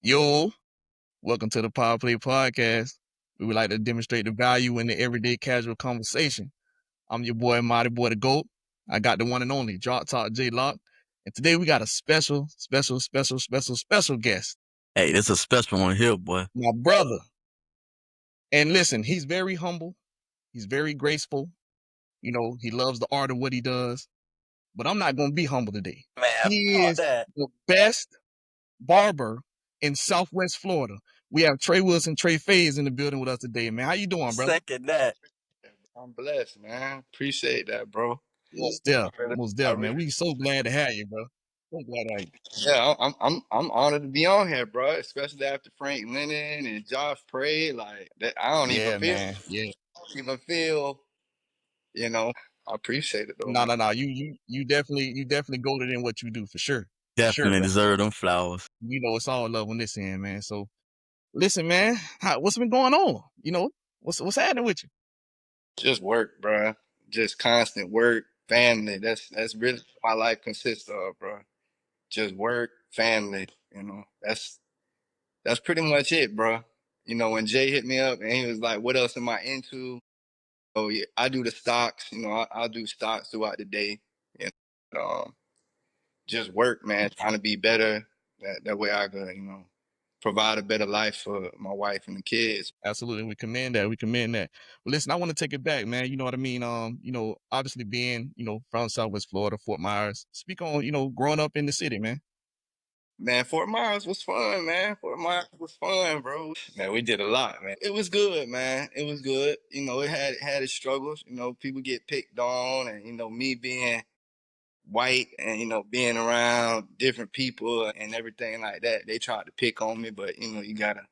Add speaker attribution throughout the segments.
Speaker 1: Yo, welcome to the Power Play Podcast. We would like to demonstrate the value in the everyday casual conversation. I'm your boy, Mighty Boy the GOAT. I got the one and only Drop Talk J Lock. And today we got a special guest.
Speaker 2: Hey, this is a special one here, boy.
Speaker 1: My brother. And listen, he's very humble. He's very graceful. You know, he loves the art of what he does. But I'm not going to be humble today.
Speaker 2: Man,
Speaker 1: He is
Speaker 2: that.
Speaker 1: the best barber in Southwest Florida. We have Trey Wilson, Trey Fadez in the building with us today, man. How you doing, brother?
Speaker 2: Second that.
Speaker 3: I'm blessed, man. Appreciate that, bro.
Speaker 1: Most deaf, man. We so glad to have you, bro. So glad to have you.
Speaker 3: Yeah, I'm honored to be on here, bro. Especially after Frank Lennon and Josh Prey. Like that, I don't even feel.
Speaker 1: Man. Yeah.
Speaker 3: I don't even feel. I appreciate it though.
Speaker 1: No.
Speaker 3: Man.
Speaker 1: You definitely goaded in what you do for sure.
Speaker 2: Definitely
Speaker 1: bro.
Speaker 2: deserve them flowers.
Speaker 1: You know, it's all love on this end, man. So listen, man, what's been going on? You know, what's happening with you?
Speaker 3: Just work, bro. Just constant work, family. That's really what my life consists of, bro. Just work, family. That's pretty much it, bro. When Jay hit me up and he was like, "What else am I into?" Oh yeah, I do the stocks. I'll do stocks throughout the day. You just work, man. Trying to be better. That way I could, provide a better life for my wife and the kids.
Speaker 1: Absolutely, we commend that. Well, listen, I want to take it back, man. You know what I mean? Obviously being, from Southwest Florida, Fort Myers. Speak on, growing up in the city, man.
Speaker 3: Man, Fort Myers was fun, man. Fort Myers was fun, bro. Man, we did a lot, man. It was good, man. It was good. It had its struggles. People get picked on, and me being white and being around different people and everything like that, they tried to pick on me, but you gotta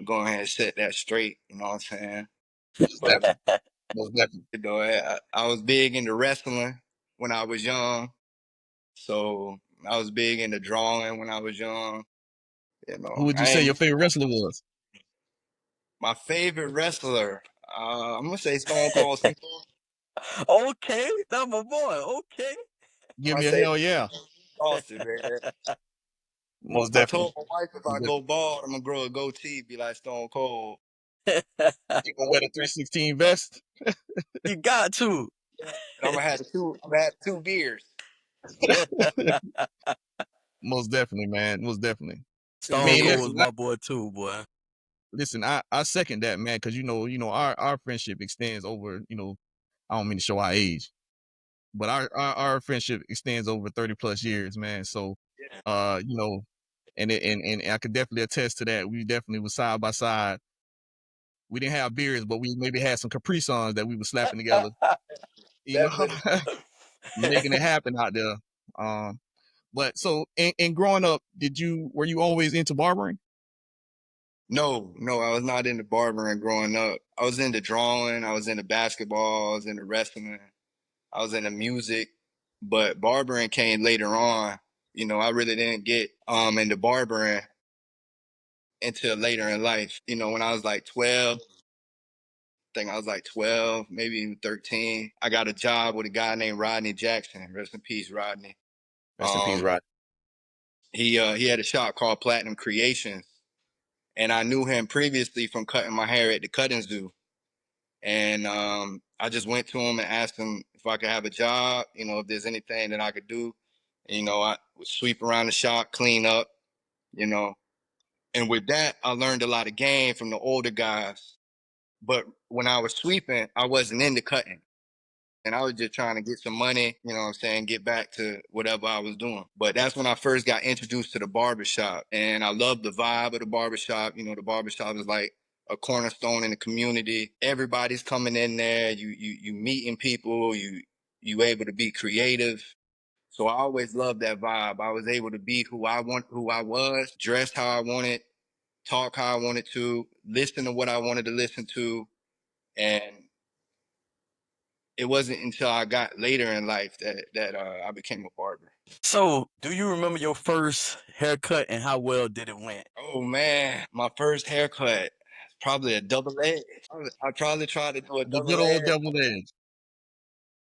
Speaker 3: go ahead and set that straight. You know what I'm saying? But
Speaker 1: Most definitely.
Speaker 3: I was big into wrestling when I was young, so I was big into drawing when I was young.
Speaker 1: Who would you say your favorite wrestler was?
Speaker 3: My favorite wrestler, I'm gonna say Stone Cold.
Speaker 2: Okay, that's my boy. Okay.
Speaker 1: Give me a hell yeah.
Speaker 3: Austin, man.
Speaker 1: Most
Speaker 3: I
Speaker 1: definitely.
Speaker 3: told my wife if I go bald, I'm gonna grow a goatee, be like Stone Cold.
Speaker 1: You gonna wear the 316 vest?
Speaker 2: You got to.
Speaker 3: And I'm gonna have two beers.
Speaker 1: Most definitely, man. Most definitely.
Speaker 2: Stone Cold was my boy too, boy.
Speaker 1: Listen, I second that, man, because our friendship extends over, I don't mean to show our age, but our friendship extends over 30 plus years, man. So and I could definitely attest to that. We definitely was side by side. We didn't have beers, but we maybe had some Capri Suns that we were slapping together. Making it happen out there. But so in growing up, were you always into barbering?
Speaker 3: No, I was not into barbering growing up. I was into drawing, I was into basketball, I was into wrestling, I was into music, but barbering came later on. I really didn't get into barbering until later in life. When I was like 12, I think I was like 12, maybe even 13. I got a job with a guy named Rodney Jackson. Rest in peace, Rodney.
Speaker 1: Rest in peace, Rod.
Speaker 3: He had a shop called Platinum Creations, and I knew him previously from cutting my hair at the cutting zoo. And I just went to him and asked him if I could have a job, if there's anything that I could do. I would sweep around the shop, clean up, you know. And with that, I learned a lot of game from the older guys. But when I was sweeping, I wasn't into cutting. And I was just trying to get some money, get back to whatever I was doing. But that's when I first got introduced to the barbershop. And I loved the vibe of the barbershop. The barbershop is like a cornerstone in the community. Everybody's coming in there. You meeting people. You able to be creative. So I always loved that vibe. I was able to be who I was, dress how I wanted, talk how I wanted to, listen to what I wanted to listen to, and it wasn't until I got later in life that I became a barber.
Speaker 2: So, do you remember your first haircut and how well did it went?
Speaker 3: Oh man, my first haircut, probably a double edge. I probably tried to do a
Speaker 1: The
Speaker 3: double
Speaker 1: good old
Speaker 3: edge.
Speaker 1: double edge.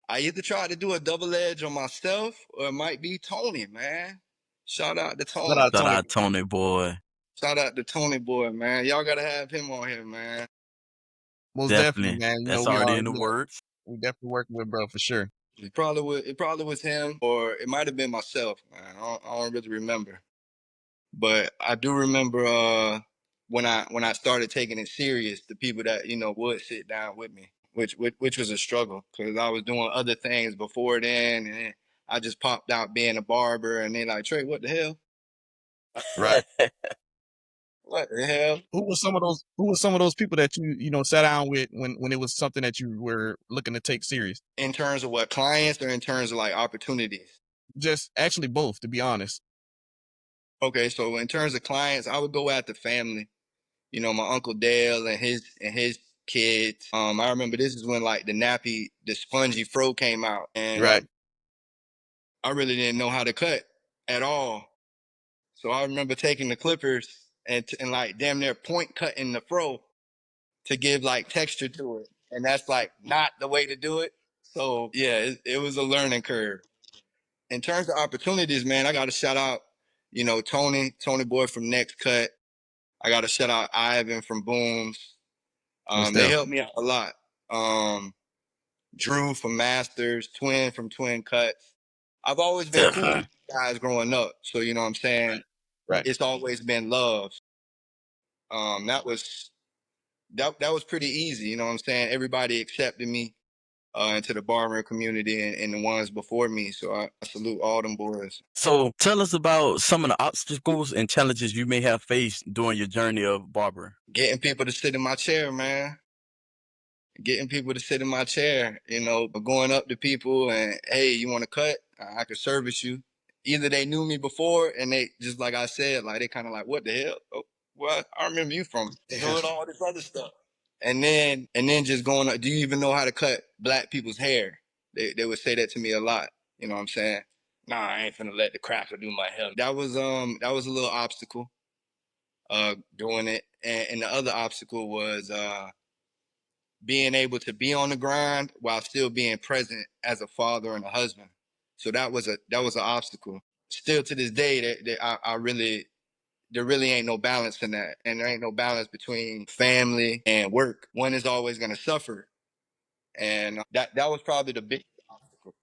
Speaker 3: I either tried to do a double edge on myself or it might be Tony, man. Shout out to Tony.
Speaker 2: Shout out Tony, boy.
Speaker 3: Shout out to Tony Boy, man. Y'all gotta have him on here, man.
Speaker 1: Most definitely,
Speaker 2: Definitely.
Speaker 1: man. You know,
Speaker 2: That's
Speaker 1: we
Speaker 2: already
Speaker 1: are,
Speaker 2: in the works.
Speaker 1: we definitely working with bro for sure.
Speaker 3: It probably was him, or it might have been myself, man. I don't really remember. But I do remember when I started taking it serious, the people that, would sit down with me, which was a struggle because I was doing other things before then, and then I just popped out being a barber, and they like, Trey, what the hell?
Speaker 1: Right.
Speaker 3: What the hell?
Speaker 1: Who was some of those? Who was some of those people that you know sat down with when it was something that you were looking to take serious?
Speaker 3: In terms of what, clients, or in terms of like opportunities?
Speaker 1: Just actually both, to be honest.
Speaker 3: Okay, so in terms of clients, I would go after family. My Uncle Dale and his kids. I remember this is when like the spongy fro came out, and
Speaker 1: Right.
Speaker 3: I really didn't know how to cut at all. So I remember taking the clippers and like damn near point cutting the fro to give like texture to it, and that's like not the way to do it. So yeah, it was a learning curve. In terms of opportunities, man, I got to shout out, Tony Boy from Next Cut. I got to shout out Ivan from Booms.
Speaker 1: Most
Speaker 3: They
Speaker 1: definitely.
Speaker 3: helped me out a lot. Drew from Masters, Twin from Twin Cuts. I've always been cool with
Speaker 2: Definitely.
Speaker 3: guys growing up, so you know what I'm saying.
Speaker 1: Right.
Speaker 3: It's always been love. That was pretty easy. You know what I'm saying. Everybody accepted me into the barbering community and the ones before me. So I salute all them boys.
Speaker 2: So tell us about some of the obstacles and challenges you may have faced during your journey of barbering.
Speaker 3: Getting people to sit in my chair, man. Getting people to sit in my chair, going up to people and, hey, you want to cut? I could service you. Either they knew me before and they, just like I said, like they kind of like, what the hell? Oh, well, I remember you from
Speaker 1: Yeah.
Speaker 3: doing all this other stuff. And then just going up, do you even know how to cut black people's hair? They would say that to me a lot. You know what I'm saying? Nah, I ain't finna let the crapper do my hair. That was a little obstacle, doing it. And the other obstacle was being able to be on the grind while still being present as a father and a husband. So that was an obstacle. Still to this day, I really there really ain't no balance in that, and there ain't no balance between family and work. One is always going to suffer, and that was probably the biggest obstacle.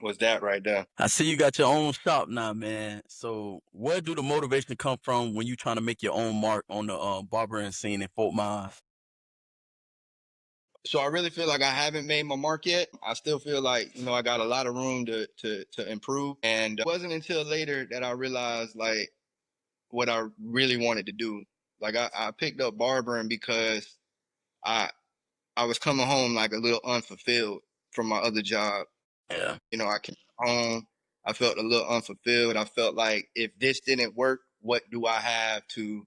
Speaker 3: Was that right there?
Speaker 2: I see you got your own shop now, man. So where do the motivation come from when you trying to make your own mark on the barbering scene in Fort Myers?
Speaker 3: So I really feel like I haven't made my mark yet. I still feel like I got a lot of room to improve, and it wasn't until later that I realized like what I really wanted to do. Like I picked up barbering because I I was coming home like a little unfulfilled from my other job.
Speaker 2: Yeah.
Speaker 3: I came home, I felt a little unfulfilled. I felt like if this didn't work, what do I have to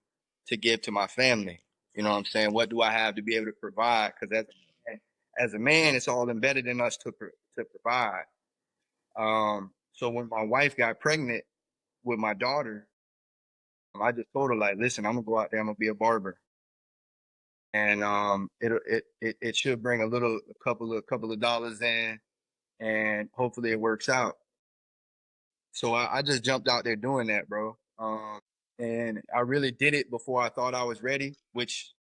Speaker 3: give to my family? You know what I'm saying? What do I have to be able to provide? Because as a man, it's all embedded in us to provide. So when my wife got pregnant with my daughter, I just told her like, listen, I'm gonna go out there, I'm gonna be a barber, and it should bring a couple of dollars in, and hopefully it works out. So I just jumped out there doing that, bro. And I really did it before I thought I was ready, which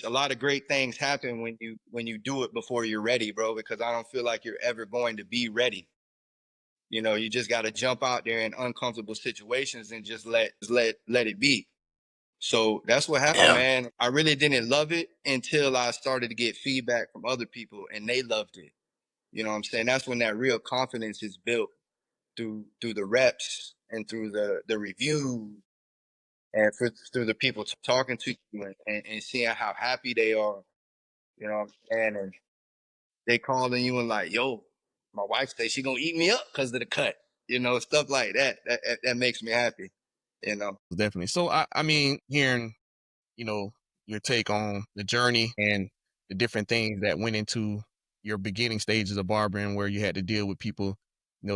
Speaker 3: a lot of great things happen when you do it before you're ready, bro. Because I don't feel like you're ever going to be ready. You just got to jump out there in uncomfortable situations and just let it be. So that's what happened,
Speaker 2: Yeah.
Speaker 3: man. I really didn't love it until I started to get feedback from other people and they loved it. You know what I'm saying? That's when that real confidence is built through the reps and through the reviews and through the people talking to you and seeing how happy they are. You know what I'm saying? And they calling you and like, yo, my wife say she gonna eat me up because of the cut. Stuff like that. That makes me happy. You know.
Speaker 1: Definitely. So I mean, hearing you know, your take on the journey and the different things that went into your beginning stages of barbering where you had to deal with people,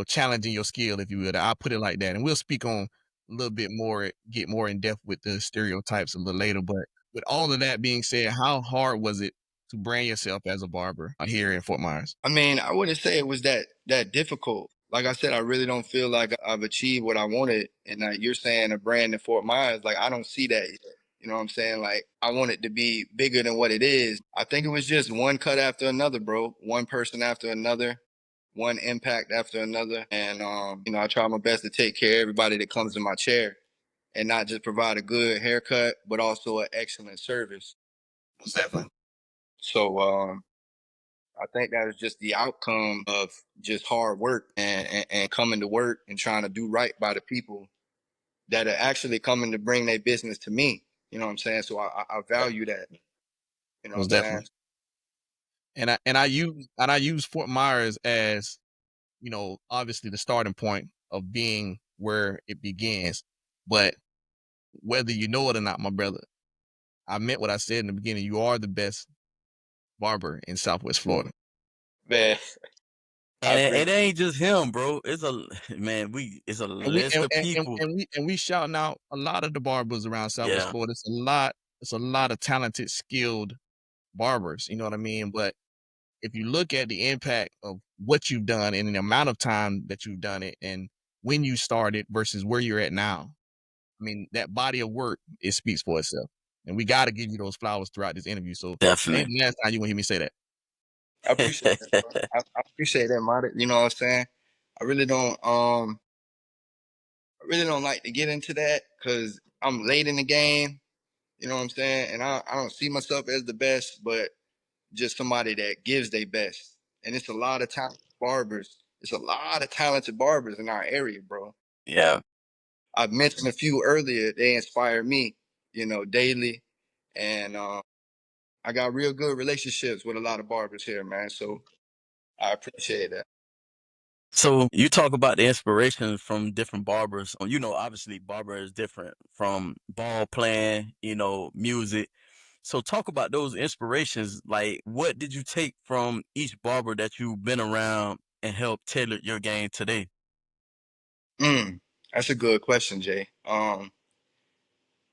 Speaker 1: challenging your skill, if you will. I'll put it like that. And we'll speak on a little bit more, get more in depth with the stereotypes a little later. But with all of that being said, how hard was it to brand yourself as a barber here in Fort Myers?
Speaker 3: I mean, I wouldn't say it was that difficult. like I said, I really don't feel like I've achieved what I wanted. And you're saying a brand in Fort Myers, like I don't see that yet. You know what I'm saying? Like I want it to be bigger than what it is. I think it was just one cut after another, bro. One person after another, one impact after another. And I try my best to take care of everybody that comes in my chair and not just provide a good haircut, but also an excellent service.
Speaker 1: Definitely.
Speaker 3: So I think that is just the outcome of just hard work and coming to work and trying to do right by the people that are actually coming to bring their business to me. You know what I'm saying? So I value that. You know what
Speaker 1: Most
Speaker 3: I'm saying?
Speaker 1: definitely. And I use Fort Myers as, obviously the starting point of being where it begins. But whether you know it or not, my brother, I meant what I said in the beginning. You are the best barber in Southwest Florida.
Speaker 3: Man, I
Speaker 2: And it
Speaker 3: appreciate
Speaker 2: ain't just him, bro. It's a it's a
Speaker 1: And we
Speaker 2: list
Speaker 1: and,
Speaker 2: of
Speaker 1: and, and
Speaker 2: people.
Speaker 1: we shouting out a lot of the barbers around Southwest
Speaker 2: Yeah,
Speaker 1: Florida. It's a lot of talented, skilled barbers. You know what I mean? But if you look at the impact of what you've done and the amount of time that you've done it and when you started versus where you're at now, I mean, that body of work, it speaks for itself. And we got to give you those flowers throughout this interview. So that ain't
Speaker 2: definitely.
Speaker 1: the last time you want to hear me say that.
Speaker 3: I appreciate that, bro. I appreciate that, Marty. You know what I'm saying? I really don't like to get into that because I'm late in the game. You know what I'm saying? And I don't see myself as the best, but just somebody that gives their best. And it's a lot of talented barbers. It's a lot of talented barbers in our area, bro.
Speaker 2: Yeah.
Speaker 3: I've mentioned a few earlier. They inspire me, daily. And I got real good relationships with a lot of barbers here, man. So I appreciate that.
Speaker 2: So you talk about the inspiration from different barbers. Obviously barber is different from ball playing, music. So talk about those inspirations. Like what did you take from each barber that you've been around and help tailor your game today?
Speaker 3: Mm, that's a good question, Jay.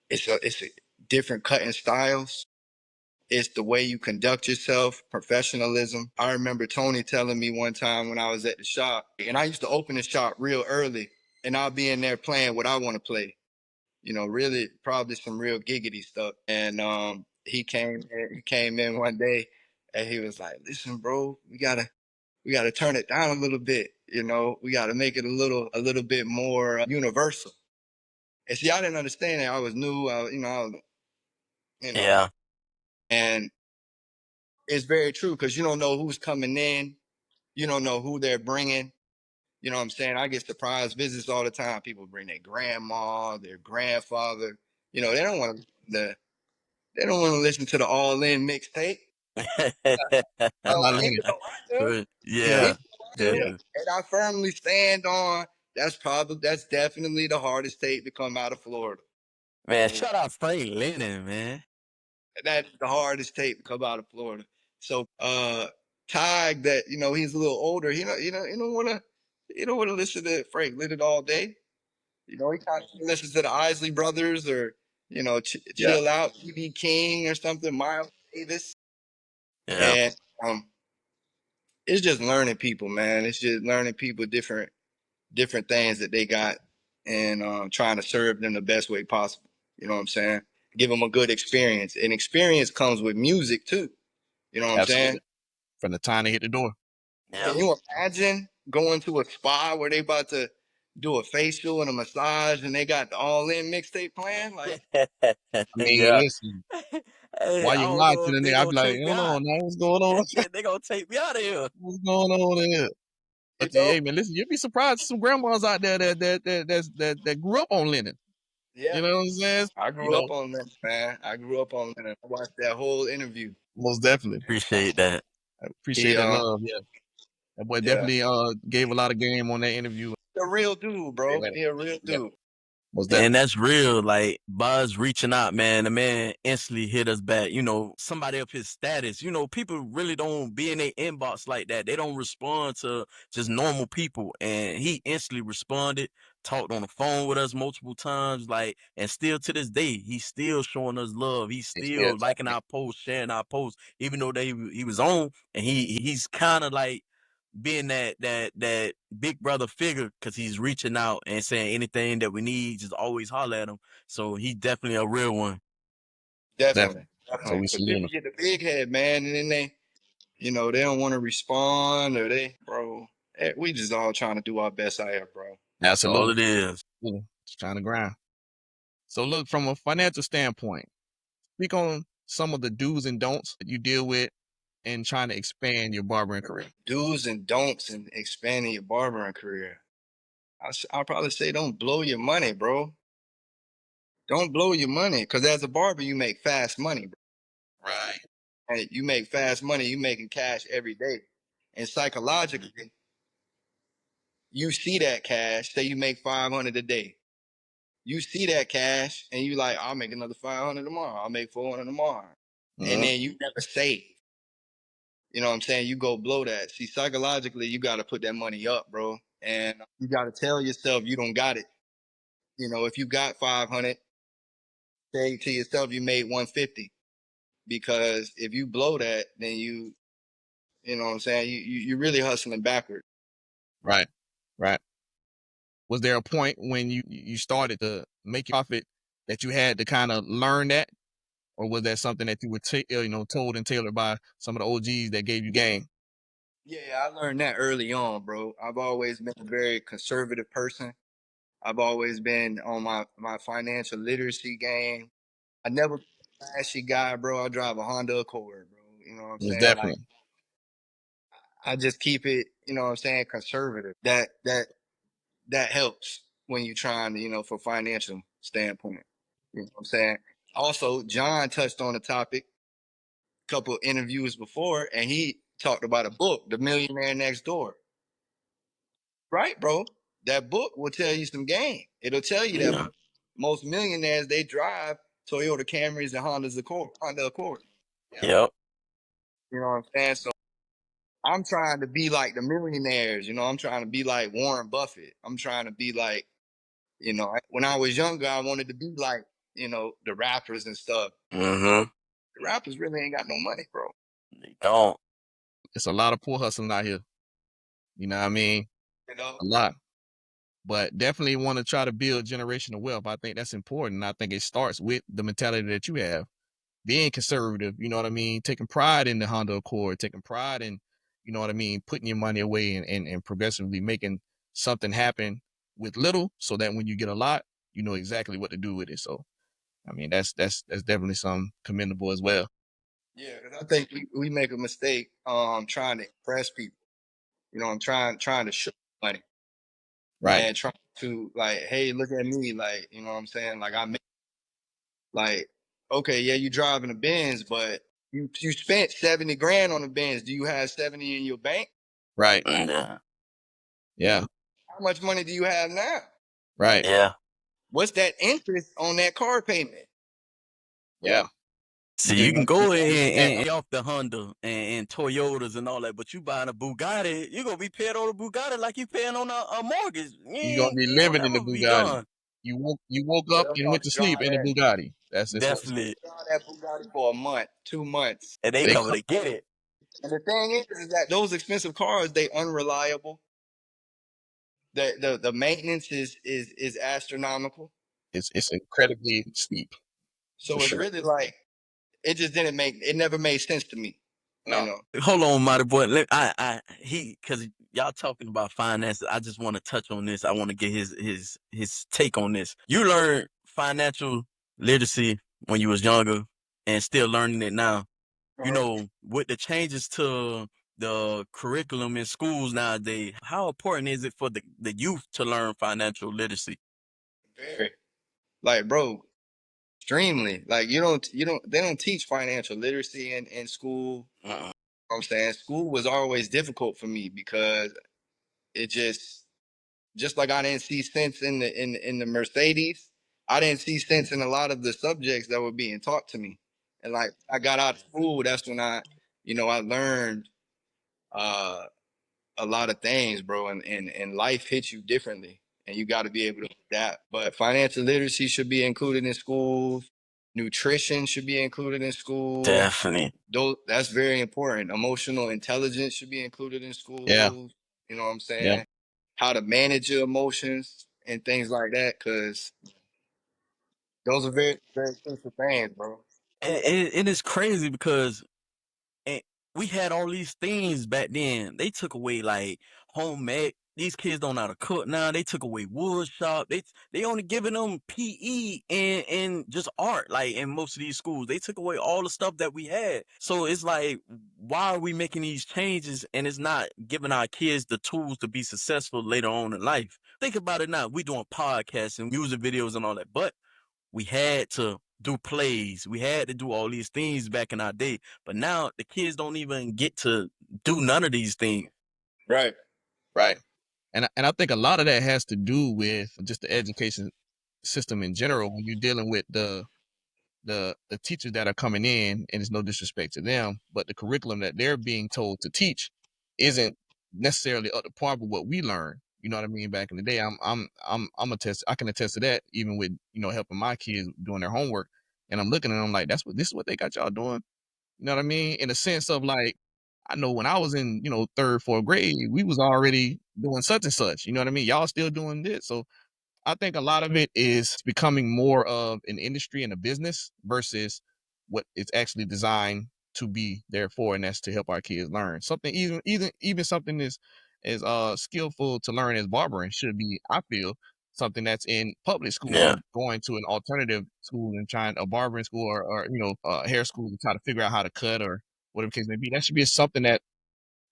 Speaker 3: It's a different cutting styles. It's the way you conduct yourself, professionalism. I remember Tony telling me one time when I was at the shop, and I used to open the shop real early, and I'll be in there playing what I want to play. Really probably some real giggity stuff. And he came in one day and he was like, "Listen, bro, we gotta turn it down a little bit. We gotta make it a little bit more universal." And see, I didn't understand that. I was new. you know,
Speaker 2: Yeah.
Speaker 3: and it's very true because you don't know who's coming in. You don't know who they're bringing. You know what I'm saying? I get surprise visits all the time. People bring their grandma, their grandfather. They don't want to. They don't want to listen to the All In mixtape.
Speaker 1: Not my
Speaker 3: Even
Speaker 1: lane.
Speaker 3: though I do,
Speaker 1: Yeah.
Speaker 2: Yeah.
Speaker 3: even though I do,
Speaker 1: Yeah.
Speaker 2: Definitely.
Speaker 3: and I firmly stand on that's definitely the hardest tape to come out of Florida.
Speaker 2: Man, shout out Frank Lennon, man.
Speaker 3: That's the hardest tape to come out of Florida. So Tig, that he's a little older. He don't want to listen to Frank Lennon all day. He kind of listens to the Isley Brothers or
Speaker 1: Yeah.
Speaker 3: chill out, BB King or something, Miles Davis,
Speaker 2: Yeah.
Speaker 3: and it's just learning people, man. It's just learning people different things that they got and trying to serve them the best way possible. You know what I'm saying? Give them a good experience, and experience comes with music too. You know what I'm saying?
Speaker 1: Absolutely. From the time they hit the door.
Speaker 3: Can
Speaker 2: Yeah.
Speaker 3: you imagine going to a spa where they about to do a facial and a massage and they got the All In mixtape playing? Like,
Speaker 1: I mean,
Speaker 2: Yeah.
Speaker 1: listen,
Speaker 2: Hey,
Speaker 1: while
Speaker 2: I
Speaker 1: you're
Speaker 2: don't know
Speaker 1: watching
Speaker 2: if
Speaker 1: and
Speaker 2: they
Speaker 1: I'd
Speaker 2: gonna
Speaker 1: be like,
Speaker 2: take me
Speaker 1: hold
Speaker 2: out.
Speaker 1: on now, what's going on?
Speaker 2: They gonna take me out of here.
Speaker 1: What's going on here?
Speaker 3: you
Speaker 1: But
Speaker 3: know?
Speaker 1: hey, man, listen, you'd be surprised. Some grandmas out there that grew up on Lennon.
Speaker 3: Yeah.
Speaker 1: You know what I'm saying?
Speaker 3: I
Speaker 1: You
Speaker 3: grew
Speaker 1: know,
Speaker 3: up on that, man. I grew up on that. I watched that whole interview.
Speaker 1: most definitely.
Speaker 2: Appreciate that.
Speaker 1: I appreciate
Speaker 3: He,
Speaker 1: that love. Yeah, that boy
Speaker 3: yeah,
Speaker 1: definitely gave a lot of game on that interview.
Speaker 3: a real dude, bro.
Speaker 1: Amen.
Speaker 3: He a real
Speaker 1: Yeah,
Speaker 3: dude.
Speaker 1: most
Speaker 2: And
Speaker 1: definitely.
Speaker 2: that's real. Like Buzz reaching out, man. The man instantly hit us back. Somebody of his status. People really don't be in their inbox like that. They don't respond to just normal people. And he instantly responded, talked on the phone with us multiple times. Like, and still to this day, he's still showing us love. He's
Speaker 1: They still
Speaker 2: still liking
Speaker 1: talking.
Speaker 2: our posts, sharing our posts, even though he was on. And he's kind of like being that big brother figure, because he's reaching out and saying anything that we need, just always holler at him. So he's definitely a real one.
Speaker 3: Definitely,
Speaker 1: Definitely. So
Speaker 3: definitely.
Speaker 1: we
Speaker 3: Because
Speaker 1: salute
Speaker 3: people
Speaker 1: him.
Speaker 3: get the big head, man, and then they don't want to respond, or bro. We just all trying to do our best out here, bro.
Speaker 2: That's all
Speaker 1: Absolutely.
Speaker 2: it is.
Speaker 1: Just trying to grind. So look, from a financial standpoint, speak on some of the do's and don'ts that you deal with in trying to expand your barbering career.
Speaker 3: Do's and don'ts in expanding your barbering career. I'll probably say don't blow your money, bro. Don't blow your money, because as a barber, you make fast money, bro.
Speaker 1: Right.
Speaker 3: And you make fast money, you making cash every day. And psychologically, you see that cash, say you make 500 a day. You see that cash and you like, I'll make another 500 tomorrow. I'll make 400 tomorrow. And
Speaker 1: Mm-hmm.
Speaker 3: then you never save. You know what I'm saying? You go blow that. See, psychologically, you got to put that money up, bro. And you got to tell yourself you don't got it. If you got 500, say to yourself you made 150. Because if you blow that, then you know what I'm saying? You're really hustling backward.
Speaker 1: Right. Right. Was there a point when you started to make profit that you had to kind of learn that, or was that something that you were told and tailored by some of the OGs that gave you game?
Speaker 3: Yeah, I learned that early on, bro. I've always been a very conservative person. I've always been on my financial literacy game. I never been a flashy guy, bro. I drive a Honda Accord, bro. You know what I'm
Speaker 1: Most
Speaker 3: saying? Like
Speaker 1: definitely.
Speaker 3: I just keep it, you know what I'm saying, conservative. That helps when you're trying to, for financial standpoint. You know what I'm saying? Also, John touched on the topic a couple interviews before, and he talked about a book, The Millionaire Next Door. Right, bro. That book will tell you some game. It'll tell you that
Speaker 2: Yeah.
Speaker 3: most millionaires they drive Toyota Camrys and Honda Accord.
Speaker 1: Yeah.
Speaker 2: Yep.
Speaker 3: You know what I'm saying? So I'm trying to be like the millionaires. I'm trying to be like Warren Buffett. I'm trying to be like, when I was younger, I wanted to be like, the rappers and stuff.
Speaker 2: Mm-hmm.
Speaker 3: The rappers really ain't got no money, bro.
Speaker 2: They don't.
Speaker 1: It's a lot of poor hustling out here. You know what I mean?
Speaker 3: You know?
Speaker 1: A lot. But definitely want to try to build generational wealth. I think that's important. I think it starts with the mentality that you have, being conservative. You know what I mean? Taking pride in the Honda Accord, taking pride in, you know what I mean, putting your money away and progressively making something happen with little, so that when you get a lot, you know exactly what to do with it. So, I mean, that's definitely some commendable as well.
Speaker 3: Yeah, because I think we make a mistake trying to impress people. I'm trying to show money.
Speaker 1: Right.
Speaker 3: And trying to like, hey, look at me, like, you know what I'm saying? Like I make like, okay, yeah, you driving a Benz, but you spent 70 grand on the Benz. Do you have 70 in your bank?
Speaker 1: Right.
Speaker 2: Yeah.
Speaker 1: Yeah.
Speaker 3: How much money do you have now?
Speaker 1: Right.
Speaker 2: Yeah.
Speaker 3: What's that interest on that car payment?
Speaker 1: Yeah.
Speaker 2: See,
Speaker 1: Because
Speaker 2: you can go in
Speaker 1: that,
Speaker 2: and off the Honda and Toyotas and all that, but you buying a Bugatti, you're gonna be paying on a Bugatti like you paying on a mortgage.
Speaker 1: you're gonna be
Speaker 2: You don't
Speaker 1: living in the
Speaker 2: never be
Speaker 1: Bugatti.
Speaker 2: done.
Speaker 1: You woke
Speaker 3: Yeah,
Speaker 1: up
Speaker 3: I'm
Speaker 1: and
Speaker 3: about
Speaker 1: went
Speaker 3: to
Speaker 1: to sleep
Speaker 3: drive
Speaker 1: in the
Speaker 3: that.
Speaker 1: Bugatti. That's it's
Speaker 2: Definitely.
Speaker 3: Drive that Bugatti for a month, 2 months.
Speaker 2: And they
Speaker 1: they
Speaker 2: coming to get it.
Speaker 3: And the thing is that those expensive cars, they unreliable. The maintenance is astronomical.
Speaker 1: it's incredibly steep for
Speaker 3: So it's
Speaker 1: sure.
Speaker 3: really like it never made sense to me, you
Speaker 1: No.
Speaker 3: know.
Speaker 2: Hold on, mighty boy. Because y'all talking about finances. I just want to touch on this. I want to get his take on this. You learned financial literacy when you was younger, and still learning it now. With the changes to the curriculum in schools nowadays, how important is it for the youth to learn financial literacy?
Speaker 3: Very. Like, bro, extremely. Like you don't they don't teach financial literacy in school.
Speaker 2: Uh-uh.
Speaker 3: I'm saying school was always difficult for me because it just like I didn't see sense in the Mercedes. I didn't see sense in a lot of the subjects that were being taught to me. And like I got out of school, that's when I learned uh a lot of things, bro, and life hits you differently and you got to be able to adapt. But financial literacy should be included in schools. Nutrition should be included in school.
Speaker 2: Definitely.
Speaker 3: That's very important. Emotional intelligence should be included in
Speaker 1: Yeah.
Speaker 3: school. You know what I'm saying?
Speaker 1: Yeah.
Speaker 3: How to manage your emotions and things like that, because those are very, very crucial things, bro.
Speaker 2: And it's crazy because and we had all these things back then. They took away like homemade. These kids don't know how to cook now. They took away wood shop. They only giving them PE and just art. Like in most of these schools, they took away all the stuff that we had. So it's like, why are we making these changes and it's not giving our kids the tools to be successful later on in life? Think about it now. We doing podcasts and music videos and all that, but we had to do plays. We had to do all these things back in our day. But now the kids don't even get to do none of these things.
Speaker 3: Right.
Speaker 1: Right. And I think a lot of that has to do with just the education system in general. When you're dealing with the teachers that are coming in, and it's no disrespect to them, but the curriculum that they're being told to teach isn't necessarily up to par with what we learned. You know what I mean? Back in the day, I can attest to that, even with helping my kids doing their homework, and I'm looking at them like this is what they got y'all doing. You know what I mean? In a sense of like, I know when I was in third, fourth grade, we was already doing such and such. You know what I mean? Y'all still doing this, so I think a lot of it is becoming more of an industry and a business versus what it's actually designed to be there for, and that's to help our kids learn something. Even something as skillful to learn as barbering should be, I feel, something that's in public school
Speaker 2: Yeah.
Speaker 1: and going to an alternative school and trying a barbering school or hair school to try to figure out how to cut or whatever the case may be. That should be something that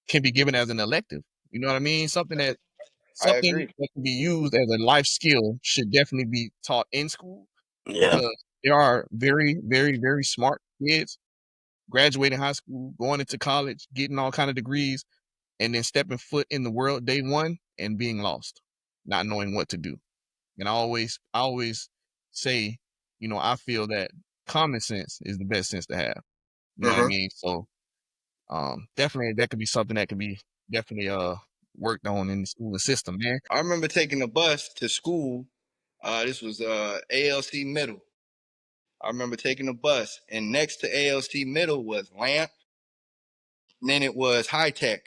Speaker 1: can be given as an elective. You know what I mean?
Speaker 3: I
Speaker 1: Something
Speaker 3: agree.
Speaker 1: that can be used as a life skill should definitely be taught in school,
Speaker 2: Yeah.
Speaker 1: because there are very, very, very smart kids graduating high school, going into college, getting all kind of degrees, and then stepping foot in the world day one and being lost, not knowing what to do. And I always say, I feel that common sense is the best sense to have. You know what I
Speaker 3: Mm-hmm.
Speaker 1: mean? So definitely that could be something that could be definitely worked on in the school system, man.
Speaker 3: I remember taking the bus to school. This was ALC Middle. I remember taking the bus, and next to ALC Middle was Lamp, and then it was High Tech.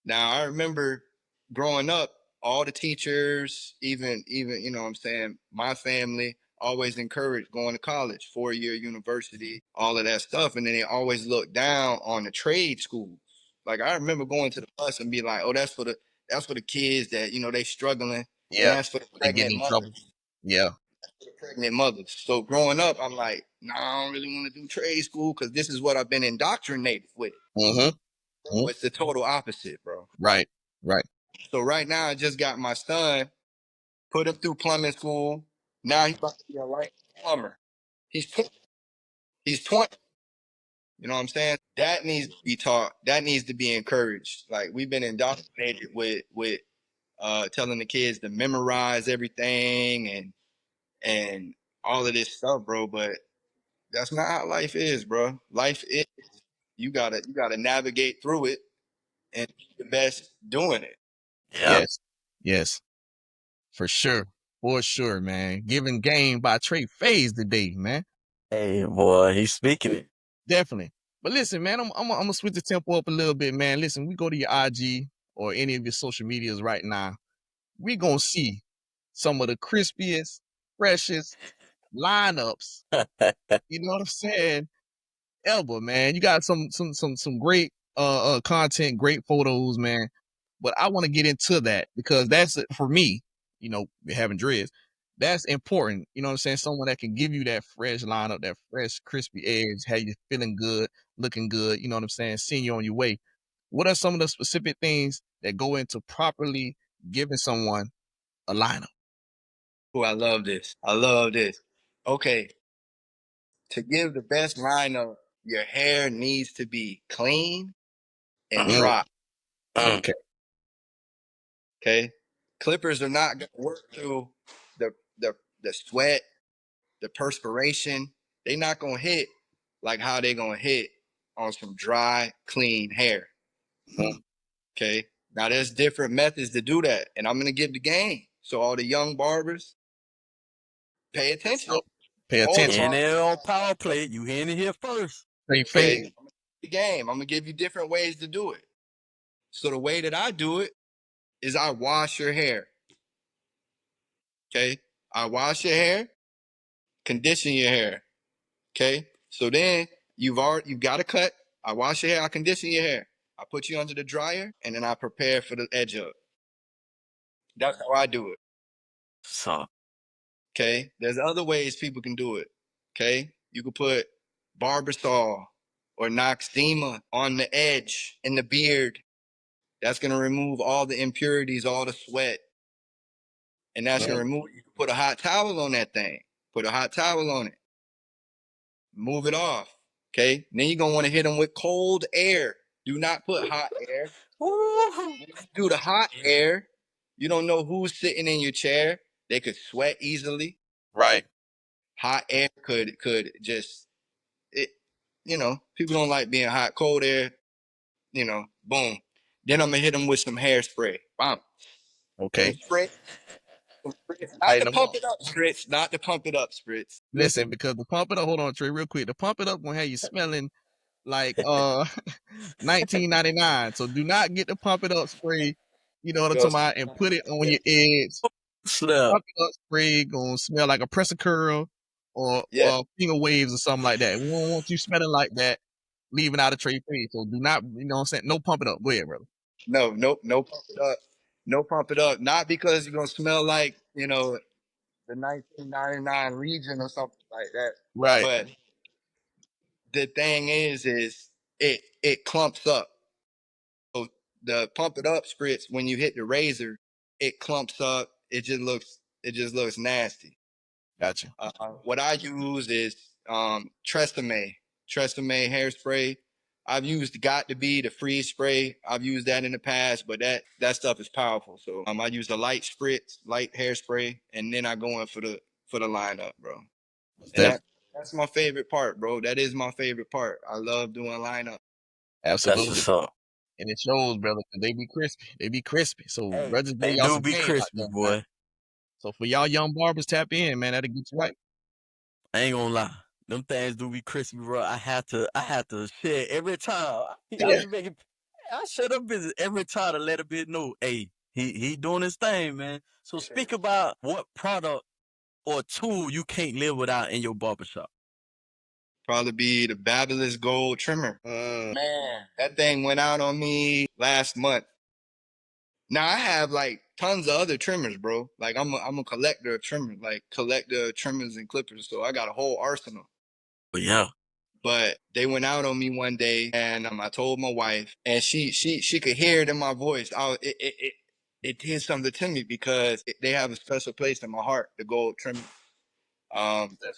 Speaker 3: Now I remember growing up, all the teachers, even what I'm saying, my family always encouraged going to college, 4-year university, all of that stuff, and then they always looked down on the trade schools. Like I remember going to the bus and be like, "Oh, that's for the kids that they struggling, and
Speaker 1: Yeah,
Speaker 3: that's for the
Speaker 1: they get
Speaker 3: pregnant
Speaker 1: in trouble.
Speaker 3: mothers."
Speaker 1: Yeah.
Speaker 3: Pregnant mothers. So growing up, I'm like, nah, I don't really want to do trade school because this is what I've been indoctrinated with.
Speaker 1: Mm-hmm.
Speaker 3: Bro, it's the total opposite, bro.
Speaker 1: Right. Right.
Speaker 3: So right now, I just got my son, put him through plumbing school. Now he's about to be a licensed plumber. He's 20. He's 20. You know what I'm saying? That needs to be taught. That needs to be encouraged. Like we've been indoctrinated with telling the kids to memorize everything and all of this stuff, bro. But that's not how life is, bro. Life is you gotta navigate through it and be the best doing it.
Speaker 2: Yeah.
Speaker 1: Yes. Yes. For sure. For sure, man. Giving game by Trey Fadez today, man.
Speaker 2: Hey, boy, he's speaking it.
Speaker 1: Definitely. But listen, man, I'm gonna switch the tempo up a little bit, man. Listen, we go to your IG or any of your social medias right now. We gonna see some of the crispiest, freshest lineups. You know what I'm saying? Ever, man. You got some great content, great photos, man. But I want to get into that because that's for me, having dreads. That's important. You know what I'm saying? Someone that can give you that fresh lineup, that fresh, crispy edge, how you feeling good, looking good, you know what I'm saying? Seeing you on your way. What are some of the specific things that go into properly giving someone a lineup?
Speaker 3: Oh, I love this. I love this. Okay, to give the best lineup, your hair needs to be clean and
Speaker 2: Mm,
Speaker 1: Mm,
Speaker 3: dry.
Speaker 2: mm,
Speaker 1: okay.
Speaker 3: Okay, clippers are not gonna work through the the sweat, the perspiration. They're not gonna hit like how they gonna hit on some dry, clean hair.
Speaker 1: Mm,
Speaker 3: Okay. Now there's different methods to do that, and I'm gonna give the game. So all the young barbers, pay attention.
Speaker 1: so Pay
Speaker 3: all the
Speaker 1: attention.
Speaker 2: NL power play. You hearing it here first.
Speaker 1: Trey
Speaker 3: okay,
Speaker 1: Fadez.
Speaker 3: the game. I'm gonna give you different ways to do it. So the way that I do it is I wash your hair. Okay, I wash your hair, condition your hair. Okay, so then you've got a cut. I wash your hair, I condition your hair. I put you under the dryer, and then I prepare for the edge up. That's how I do it.
Speaker 2: So
Speaker 3: Okay, there's other ways people can do it. Okay, you could put barber saw or Noxema on the edge in the beard. That's gonna remove all the impurities, all the sweat, and that's gonna
Speaker 1: Right.
Speaker 3: remove. You can put a hot towel on that thing. Put a hot towel on it. Move it off. Okay. Then you're gonna want to hit them with cold air. Do not put hot air.
Speaker 2: Woo.
Speaker 3: When you do the hot air, you don't know who's sitting in your chair. They could sweat easily.
Speaker 1: Right.
Speaker 3: Hot air could just it. You know, people don't like being hot. Cold air. You know, boom. Then I'm gonna hit them with some hairspray. Bam. Some
Speaker 1: Okay.
Speaker 3: spray. Some spritz. Not
Speaker 1: Tighten
Speaker 3: to
Speaker 1: them
Speaker 3: pump
Speaker 1: up.
Speaker 3: it up, spritz. Not to pump it up, spritz.
Speaker 1: Listen, because the pump it up, hold on, Trey, real quick. The pump it up gonna have you smelling like 1999. So do not get the pump it up spray, you know what I'm talking about, and put it on your edge.
Speaker 2: Snap.
Speaker 1: Pump it up spray gonna smell like a pressure curl or
Speaker 3: Yeah.
Speaker 1: finger waves or something like that. We don't want you smelling like that, leaving out a Trey Fadez. So do not, you know what I'm saying? No pump it up. Go ahead, brother.
Speaker 3: No, no pump it up. No pump it up. Not because you're gonna smell like, the 1999 Legion or something like that.
Speaker 1: Right.
Speaker 3: But the thing is it clumps up. So the pump it up spritz, when you hit the razor, it clumps up. It just looks nasty.
Speaker 1: Gotcha.
Speaker 3: What I use is Tresemme hairspray. I've used Got to Be the freeze spray. I've used that in the past, but that stuff is powerful. So I use the light spritz, light hairspray, and then I go in for the lineup, bro. And
Speaker 1: Definitely.
Speaker 3: that's my favorite part, bro. That is my favorite part. I love doing lineup.
Speaker 2: That's
Speaker 1: Absolutely.
Speaker 2: what's up.
Speaker 1: And it shows, brother, 'cause they be crispy. They be crispy. So
Speaker 2: Hey,
Speaker 1: brothers give
Speaker 2: they
Speaker 1: y'all
Speaker 2: do
Speaker 1: some
Speaker 2: be
Speaker 1: game out
Speaker 2: crispy,
Speaker 1: there, man.
Speaker 2: boy.
Speaker 1: So for y'all young barbers, tap in, man. That'll get you right.
Speaker 2: I ain't gonna lie. Them things do be crispy, bro. I had to share every time. I
Speaker 1: Yeah.
Speaker 2: be making I shut up business every time to let a bit know, hey, he doing his thing, man. So speak about what product or tool you can't live without in your barbershop.
Speaker 3: Probably be the Babyless Gold trimmer.
Speaker 1: Mm,
Speaker 3: Man, that thing went out on me last month. Now I have like tons of other trimmers, bro. Like I'm a collector of trimmers, like collector of trimmers and clippers. So I got a whole arsenal.
Speaker 2: But yeah.
Speaker 3: But they went out on me one day, and I told my wife, and she could hear it in my voice. It did something to me because they have a special place in my heart. The gold trimmers.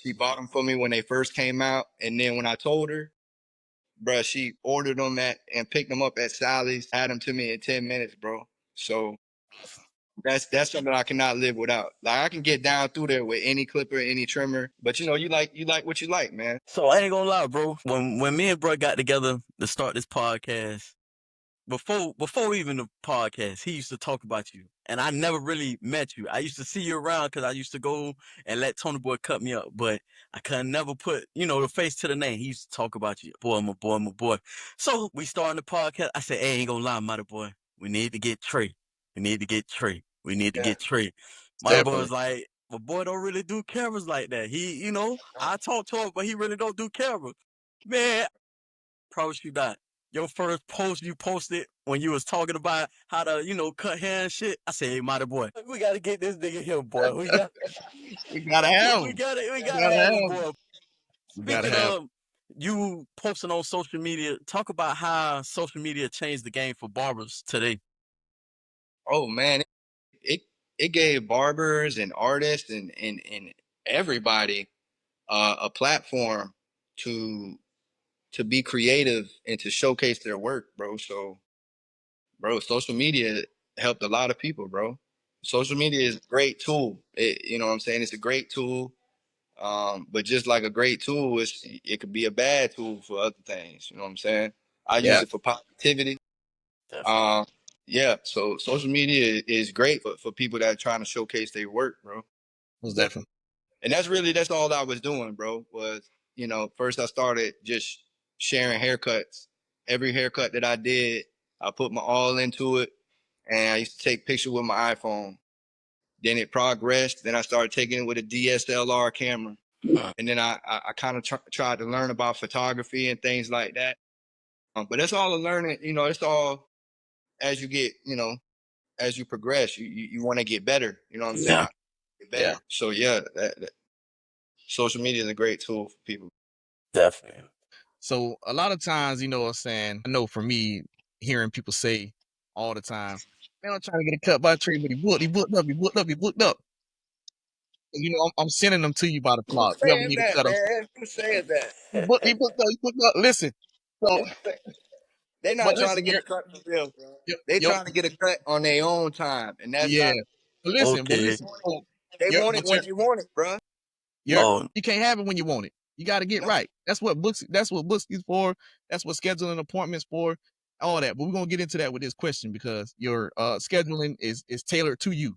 Speaker 3: She bought them for me when they first came out, and then when I told her, bruh, she ordered them and picked them up at Sally's, had them to me in 10 minutes, bro. So that's something I cannot live without. Like I can get down through there with any clipper, any trimmer, but you like what you like, man.
Speaker 2: So I ain't gonna lie, bro. When me and bro got together to start this podcast, before even the podcast, he used to talk about you, and I never really met you. I used to see you around because I used to go and let Tony Boy cut me up, but I could never put the face to the name. He used to talk about you, boy, my boy, my boy. So we started the podcast. I said, "Hey, ain't gonna lie, mighty boy, we need to get Trey. We need to get Trey. We need to
Speaker 3: Yeah.
Speaker 2: get Trey." Mighty boy
Speaker 1: definitely.
Speaker 2: was like, "My boy don't really do cameras like that. I talk to him, but he really don't do cameras." Man, promise you that. Your first post you posted when you was talking about how to, cut hair and shit. I said, "Hey, mighty boy, we gotta get this nigga here, boy.
Speaker 1: We gotta have
Speaker 2: We
Speaker 1: them.
Speaker 2: gotta
Speaker 1: Gotta
Speaker 2: have
Speaker 1: have
Speaker 2: him,
Speaker 1: 'em.
Speaker 2: boy."
Speaker 1: We gotta
Speaker 2: Speaking
Speaker 1: have 'em.
Speaker 2: of you posting on social media, talk about how social media changed the game for barbers today.
Speaker 3: Oh man, it it gave barbers and artists and everybody a platform to to be creative and to showcase their work, bro. So, bro, social media helped a lot of people, bro. Social media is a great tool. You know what I'm saying? It's a great tool. But just like a great tool, it could be a bad tool for other things. You know what I'm saying? I use
Speaker 1: Yeah,
Speaker 3: it for positivity.
Speaker 2: Definitely.
Speaker 3: Um, yeah. So social media is great for people that are trying to showcase their work, bro.
Speaker 1: most definitely.
Speaker 3: And that's all I was doing, bro. Was, first I started just sharing haircuts. Every haircut that I did, I put my all into it, and I used to take pictures with my iPhone. Then it progressed. Then I started taking it with a DSLR camera, and then I kind of tried to learn about photography and things like that. But it's all a learning. It's all as you get, as you progress, you want to get better. You know what I'm saying?
Speaker 2: Yeah.
Speaker 3: Get better. So yeah, social media is a great tool for people.
Speaker 2: Definitely.
Speaker 1: So a lot of times, you know what I'm saying, I know for me, hearing people say all the time, man, I'm trying to get a cut by Trey, but he booked up, he booked up, he booked up. I'm sending them to you by the clock.
Speaker 3: Who's
Speaker 1: You ever
Speaker 3: saying
Speaker 1: need a
Speaker 3: that,
Speaker 1: cut?
Speaker 3: man? Who's saying that?
Speaker 1: He booked up, he booked up. Listen, so,
Speaker 3: They not
Speaker 1: but
Speaker 3: trying to
Speaker 1: listen,
Speaker 3: get a cut for real, bro.
Speaker 1: you're,
Speaker 3: They
Speaker 1: you're,
Speaker 3: trying to get a cut on their own time, and that's
Speaker 1: yeah.
Speaker 3: not.
Speaker 1: But
Speaker 2: Okay.
Speaker 1: listen, so
Speaker 3: They
Speaker 1: you're,
Speaker 3: want it
Speaker 1: but
Speaker 3: when they want it, bro.
Speaker 1: you're,
Speaker 2: Oh,
Speaker 1: you can't have it when you want it. You got to get
Speaker 3: No.
Speaker 1: right. That's what books is for. That's what scheduling appointments for. All that. But we're gonna get into that with this question because your scheduling is tailored to you.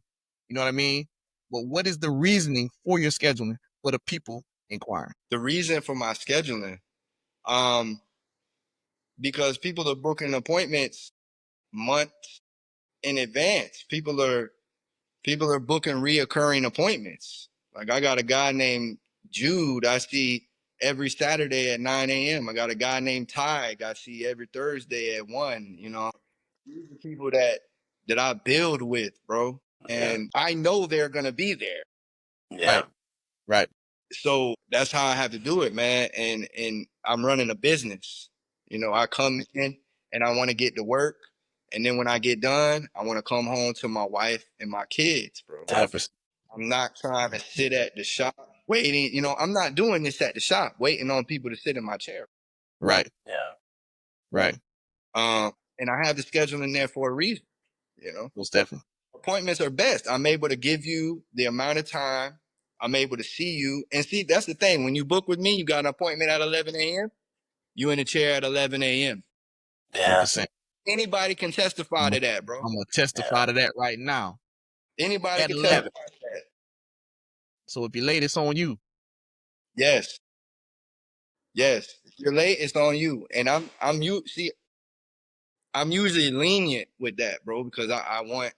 Speaker 1: You know what I mean? But what is the reasoning for your scheduling for the people inquiring?
Speaker 3: The reason for my scheduling, because people are booking appointments months in advance. People are booking reoccurring appointments. Like I got a guy named Jude I see every Saturday at 9 a.m. I got a guy named Ty I see every Thursday at 1. These are people that I build with, bro.
Speaker 2: yeah.
Speaker 3: And I know they're gonna be there.
Speaker 2: Yeah.
Speaker 1: Right. Right.
Speaker 3: So that's how I have to do it, man. And I'm running a business. I come in and I want to get to work. And then when I get done, I want to come home to my wife and my kids, bro.
Speaker 2: Definitely.
Speaker 3: I'm not trying to sit at the shop waiting. I'm not doing this at the shop, waiting on people to sit in my chair.
Speaker 1: Right.
Speaker 2: Yeah.
Speaker 1: Right.
Speaker 3: And I have the scheduling there for a reason.
Speaker 1: Most definitely.
Speaker 3: Appointments are best. I'm able to give you the amount of time. I'm able to see you. And see, that's the thing. When you book with me, you got an appointment at 11 a.m. You in the chair at 11 a.m.
Speaker 2: Yeah.
Speaker 1: 100%.
Speaker 3: Anybody can testify to that, bro.
Speaker 1: I'm gonna testify to that right now.
Speaker 3: Anybody
Speaker 1: At
Speaker 3: can
Speaker 1: 11.
Speaker 3: testify to that.
Speaker 1: So if you're late, it's on you.
Speaker 3: Yes. Yes. If you're late, it's on you. And I'm usually lenient with that, bro, because I want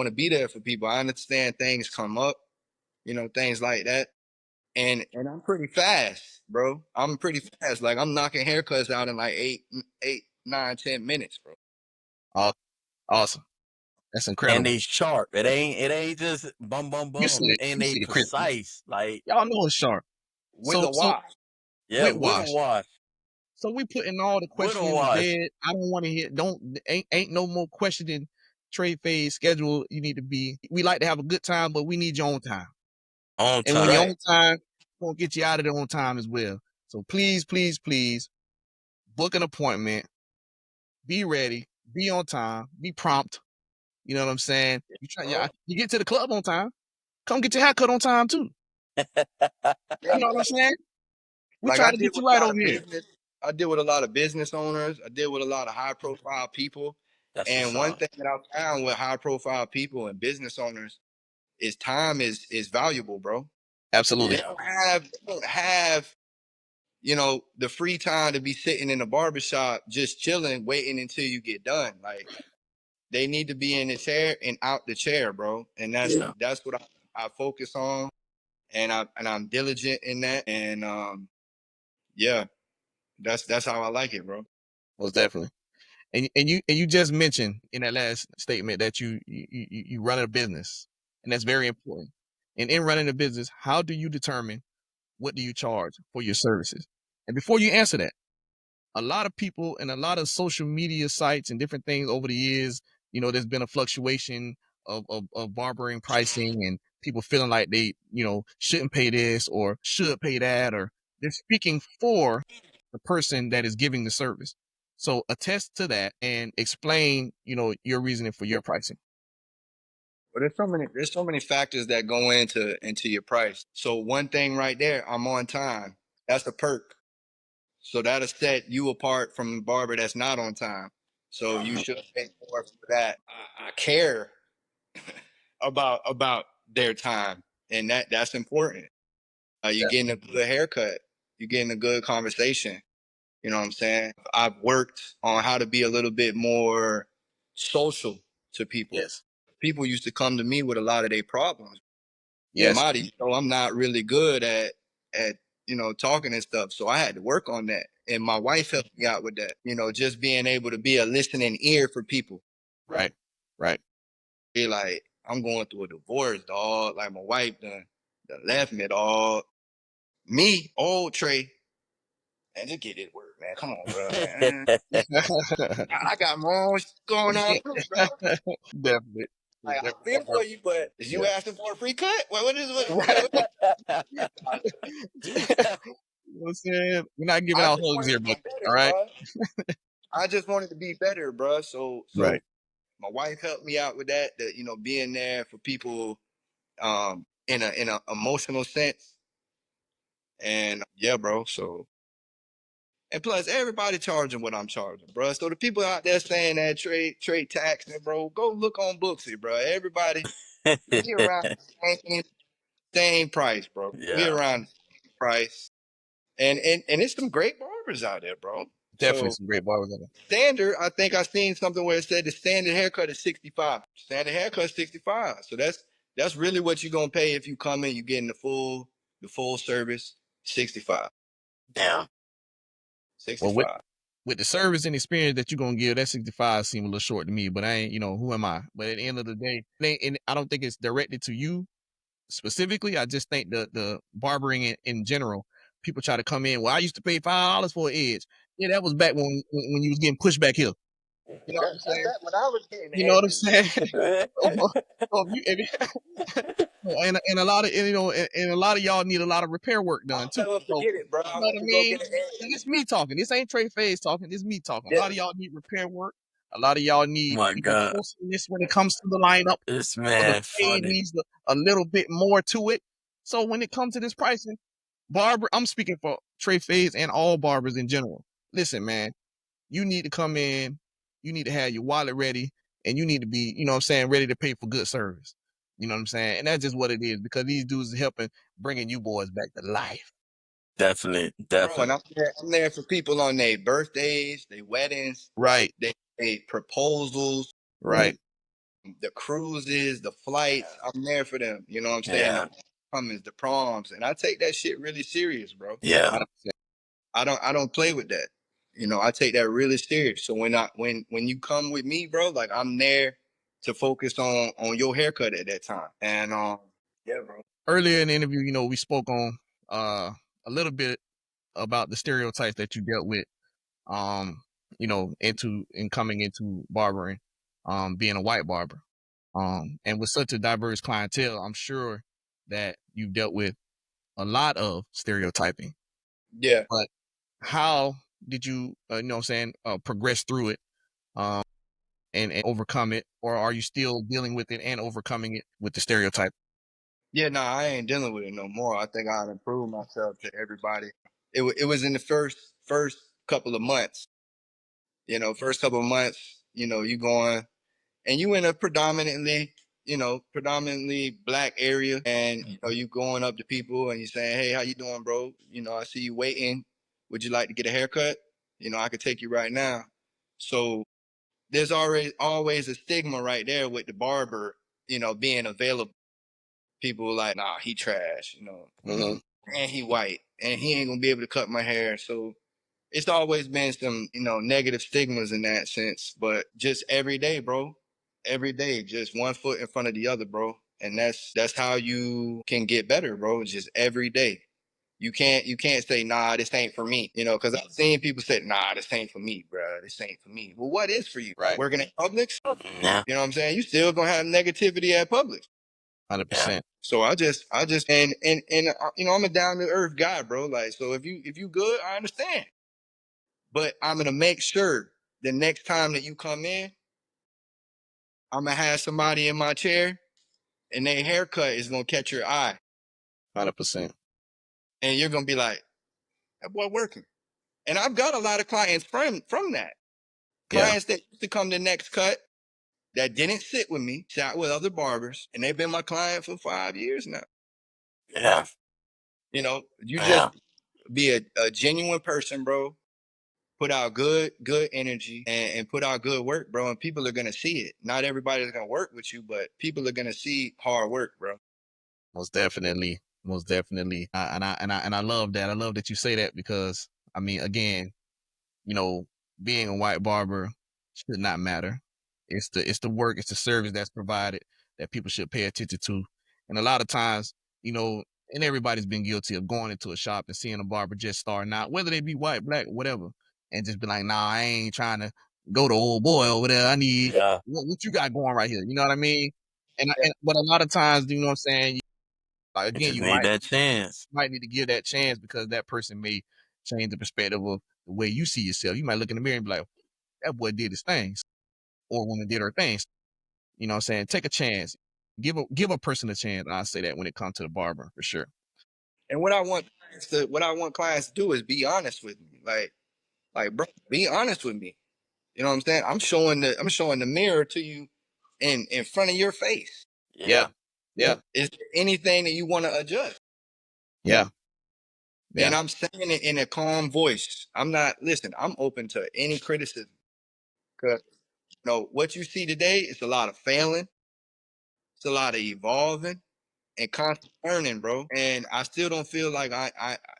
Speaker 3: to be there for people. I understand things come up, things like that. And I'm pretty fast, bro. I'm pretty fast. Like I'm knocking haircuts out in like 8, 9, 10 minutes, bro.
Speaker 1: Awesome. That's
Speaker 2: And
Speaker 1: incredible.
Speaker 2: they sharp. It ain't just bum bum
Speaker 1: You see
Speaker 2: bum.
Speaker 1: it.
Speaker 2: And
Speaker 1: You
Speaker 2: they
Speaker 1: see the crispy.
Speaker 2: precise. Like,
Speaker 1: Y'all know it's sharp.
Speaker 3: With
Speaker 1: So
Speaker 3: a wash.
Speaker 2: yeah,
Speaker 1: with
Speaker 2: with a
Speaker 1: wash.
Speaker 2: wash.
Speaker 1: So we putting all the
Speaker 2: With a
Speaker 1: questioning to
Speaker 2: wash.
Speaker 1: bed. I don't want to hear. Don't ain't no more questioning. Trade phase schedule. You need to be. We like to have a good time, but we need your own time.
Speaker 2: On
Speaker 1: And when
Speaker 2: time.
Speaker 1: you're
Speaker 3: Right.
Speaker 1: on time, we're gonna get you out of there on time as well. So please, please, please, book an appointment. Be ready. Be on time. Be prompt. You know what I'm saying? You get to the club on time. Come get your haircut on time too. You know what I'm saying? We
Speaker 3: Like
Speaker 1: try
Speaker 3: I
Speaker 1: to
Speaker 3: deal
Speaker 1: get you
Speaker 3: with a
Speaker 1: right
Speaker 3: lot
Speaker 1: over
Speaker 3: of
Speaker 1: here.
Speaker 3: business. I deal with a lot of business owners. I deal with a lot of high profile people.
Speaker 2: That's what's
Speaker 3: And one
Speaker 2: up.
Speaker 3: thing that I found with high profile people and business owners is time is valuable, bro.
Speaker 1: Absolutely.
Speaker 2: Yeah.
Speaker 3: They don't have, the free time to be sitting in a barbershop just chilling, waiting until you get done. Like they need to be in the chair and out the chair, bro. And that's
Speaker 2: Yeah.
Speaker 3: that's what I focus on. And I'm diligent in that. And yeah, that's how I like it, bro.
Speaker 1: Most definitely. And you just mentioned in that last statement that you run a business, and that's very important. And in running a business, how do you determine what do you charge for your services? And before you answer that, a lot of people and a lot of social media sites and different things over the years, there's been a fluctuation of barbering pricing and people feeling like they, shouldn't pay this or should pay that, or they're speaking for the person that is giving the service. So attest to that and explain, your reasoning for your pricing.
Speaker 3: But there's so many factors that go into your price. So one thing right there, I'm on time. That's a perk. So that'll set you apart from the barber that's not on time. So you should pay more for that. I care about their time, and that's important. You're getting a good haircut. You're getting a good conversation. You know what I'm saying? I've worked on how to be a little bit more social to people.
Speaker 1: Yes.
Speaker 3: People used to come to me with a lot of their problems.
Speaker 1: Yes.
Speaker 3: So I'm not really good at talking and stuff. So I had to work on that. And my wife helped me out with that. Just being able to be a listening ear for people.
Speaker 1: Right. Right.
Speaker 3: Be like, I'm going through a divorce, dog. Like my wife done left me, dog. Me, old Trey, man, just get it work, man. Come on, bro, man. I got my own shit going on too, bro.
Speaker 1: Definitely.
Speaker 3: Like, I
Speaker 1: Definitely.
Speaker 3: feel for you, but is you
Speaker 1: Yeah.
Speaker 3: asking for a free cut? What is what?
Speaker 1: You know what I'm saying? We're not giving
Speaker 3: I
Speaker 1: out
Speaker 3: just
Speaker 1: hugs
Speaker 3: wanted
Speaker 1: here,
Speaker 3: to
Speaker 1: but
Speaker 3: be better,
Speaker 1: all right.
Speaker 3: bro. I just wanted to be better, bro. So
Speaker 1: Right.
Speaker 3: my wife helped me out with that. That being there for people, in a emotional sense, and yeah, bro. So and plus everybody charging what I'm charging, bro. So the people out there saying that trade taxing, bro, go look on Booksy, bro. Everybody we around the same price, bro. We
Speaker 2: Yeah,
Speaker 3: around the same price. And it's some great barbers out there, bro.
Speaker 1: Definitely
Speaker 3: So
Speaker 1: some great barbers out there.
Speaker 3: standard, I think I seen something where it said the standard haircut is 65. Standard haircut is 65. So that's really what you're gonna pay if you come in, you getting the full service, 65.
Speaker 2: yeah,
Speaker 1: Well, with
Speaker 3: 65.
Speaker 1: with the service and experience that you're gonna give, that 65 seem a little short to me. But I ain't, who am I? But at the end of the day, and I don't think it's directed to you specifically. I just think the barbering in general, people try to come in. Well, I used to pay $5 for an edge. Yeah, that was back when you was getting pushed back here. You know what I'm saying?
Speaker 3: That when I was getting
Speaker 1: You know what I'm
Speaker 3: edges.
Speaker 1: saying? So and a lot of and a lot of y'all need a lot of repair work done
Speaker 3: I'll
Speaker 1: too.
Speaker 3: never
Speaker 1: So
Speaker 3: forget it, bro.
Speaker 1: you
Speaker 3: I
Speaker 1: know what
Speaker 3: went
Speaker 1: I
Speaker 3: to go
Speaker 1: mean?
Speaker 3: get an
Speaker 1: And
Speaker 3: edge.
Speaker 1: it's me talking. This ain't Trey Fadez talking. This me talking. A
Speaker 3: Yeah.
Speaker 1: lot of y'all need repair work. A lot of y'all need
Speaker 2: my God,
Speaker 1: closeness when it comes to the lineup.
Speaker 2: this
Speaker 1: Or the
Speaker 2: man
Speaker 1: fade
Speaker 2: funny.
Speaker 1: needs a little bit more to it. So when it comes to this pricing, barber, I'm speaking for Trey Fadez and all barbers in general. Listen, man, you need to come in, you need to have your wallet ready, and you need to be, you know what I'm saying, ready to pay for good service. You know what I'm saying? And that's just what it is because these dudes are helping bringing you boys back to life.
Speaker 2: Definitely,
Speaker 3: Bro, and
Speaker 2: definitely.
Speaker 3: I'm there for people on their birthdays, their weddings,
Speaker 1: Right,
Speaker 3: they proposals,
Speaker 1: right,
Speaker 3: the cruises, the flights. I'm there for them. You know what I'm saying?
Speaker 2: Yeah,
Speaker 3: The homecomings, the proms, and I take that shit really serious, bro.
Speaker 2: yeah,
Speaker 1: 100%.
Speaker 3: I don't play with that. I take that really serious. So when you come with me, bro, like I'm there to focus on your haircut at that time. And yeah, bro.
Speaker 1: Earlier in the interview, we spoke on a little bit about the stereotypes that you dealt with in coming into barbering, being a white barber. And with such a diverse clientele, I'm sure that you've dealt with a lot of stereotyping.
Speaker 3: Yeah.
Speaker 1: But how did you, progress through it, um, and overcome it, or are you still dealing with it and overcoming it with the stereotype?
Speaker 3: Yeah, no, I ain't dealing with it no more. I think I've improved myself to everybody. It was in the first couple of months. First couple of months, you going and you in a predominantly black area, and you going up to people and you saying, "Hey, how you doing, bro? I see you waiting. Would you like to get a haircut? I could take you right now." So there's always a stigma right there with the barber, being available. People like, nah, he trash,
Speaker 1: Mm-hmm.
Speaker 3: and he white, and he ain't gonna be able to cut my hair. So it's always been some, negative stigmas in that sense. But just every day, bro, every day, just one foot in front of the other, bro. And that's how you can get better, bro. Just every day. You can't say, nah, this ain't for me, because I've seen people say, nah, this ain't for me, bro. This ain't for me. Well, what is for you?
Speaker 1: Right,
Speaker 3: Working at Publix?
Speaker 2: yeah,
Speaker 3: You know what I'm saying? You still gonna have negativity at Publix.
Speaker 2: yeah.
Speaker 1: 100%.
Speaker 3: So I just I'm a down to earth guy, bro. Like, so if you good, I understand. But I'm gonna make sure the next time that you come in, I'm gonna have somebody in my chair and their haircut is gonna catch your eye.
Speaker 1: 100%.
Speaker 3: And you're gonna be like, that boy working. And I've got a lot of clients from that.
Speaker 1: Yeah.
Speaker 3: Clients that used to come to next cut that didn't sit with me, sat with other barbers, and they've been my client for 5 years now.
Speaker 2: Yeah.
Speaker 3: You
Speaker 2: Yeah.
Speaker 3: just be a genuine person, bro. Put out good energy and put out good work, bro. And people are gonna see it. Not everybody's gonna work with you, but people are gonna see hard work, bro.
Speaker 1: Most definitely. Most definitely. And I love that. I love that you say that because I mean, again, you know, being a white barber should not matter. It's the work, it's the service that's provided that people should pay attention to. And a lot of times, you know, and everybody's been guilty of going into a shop and seeing a barber just starting out, whether they be white, black, whatever, and just be like, nah, I ain't trying to go to old boy over there. I need
Speaker 2: Yeah.
Speaker 1: what you got going right here. You know what I mean? But a lot of times, you know what I'm saying? Like
Speaker 2: You
Speaker 1: again,
Speaker 2: just need that chance.
Speaker 1: might need to give that chance because that person may change the perspective of the way you see yourself. You might look in the mirror and be like, that boy did his things, or woman did her things. You know what I'm saying? Take a chance. Give a person a chance. I say that when it comes to the barber for sure.
Speaker 3: And what I want clients to do is be honest with me. Like, bro, be honest with me. You know what I'm saying? I'm showing the mirror to you in front of your face.
Speaker 2: Yeah.
Speaker 1: Yeah. Yeah.
Speaker 3: Is there anything that you want to adjust?
Speaker 1: Yeah.
Speaker 3: And
Speaker 1: Yeah.
Speaker 3: I'm saying it in a calm voice. I'm open to any criticism. Cause what you see today is a lot of failing, it's a lot of evolving and constant learning, bro. And I still don't feel like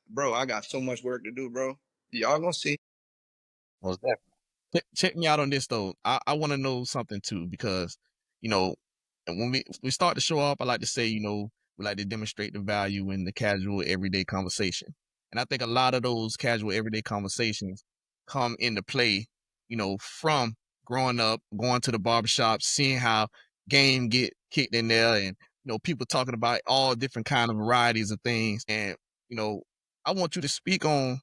Speaker 3: bro, I got so much work to do, bro. Y'all gonna see.
Speaker 1: Most definitely. Check me out on this though. I want to know something too because you know, and when we start to show up, I like to say, we like to demonstrate the value in the casual everyday conversation. And I think a lot of those casual everyday conversations come into play, from growing up, going to the barbershop, seeing how game get kicked in there and people talking about all different kind of varieties of things. And, you know, I want you to speak on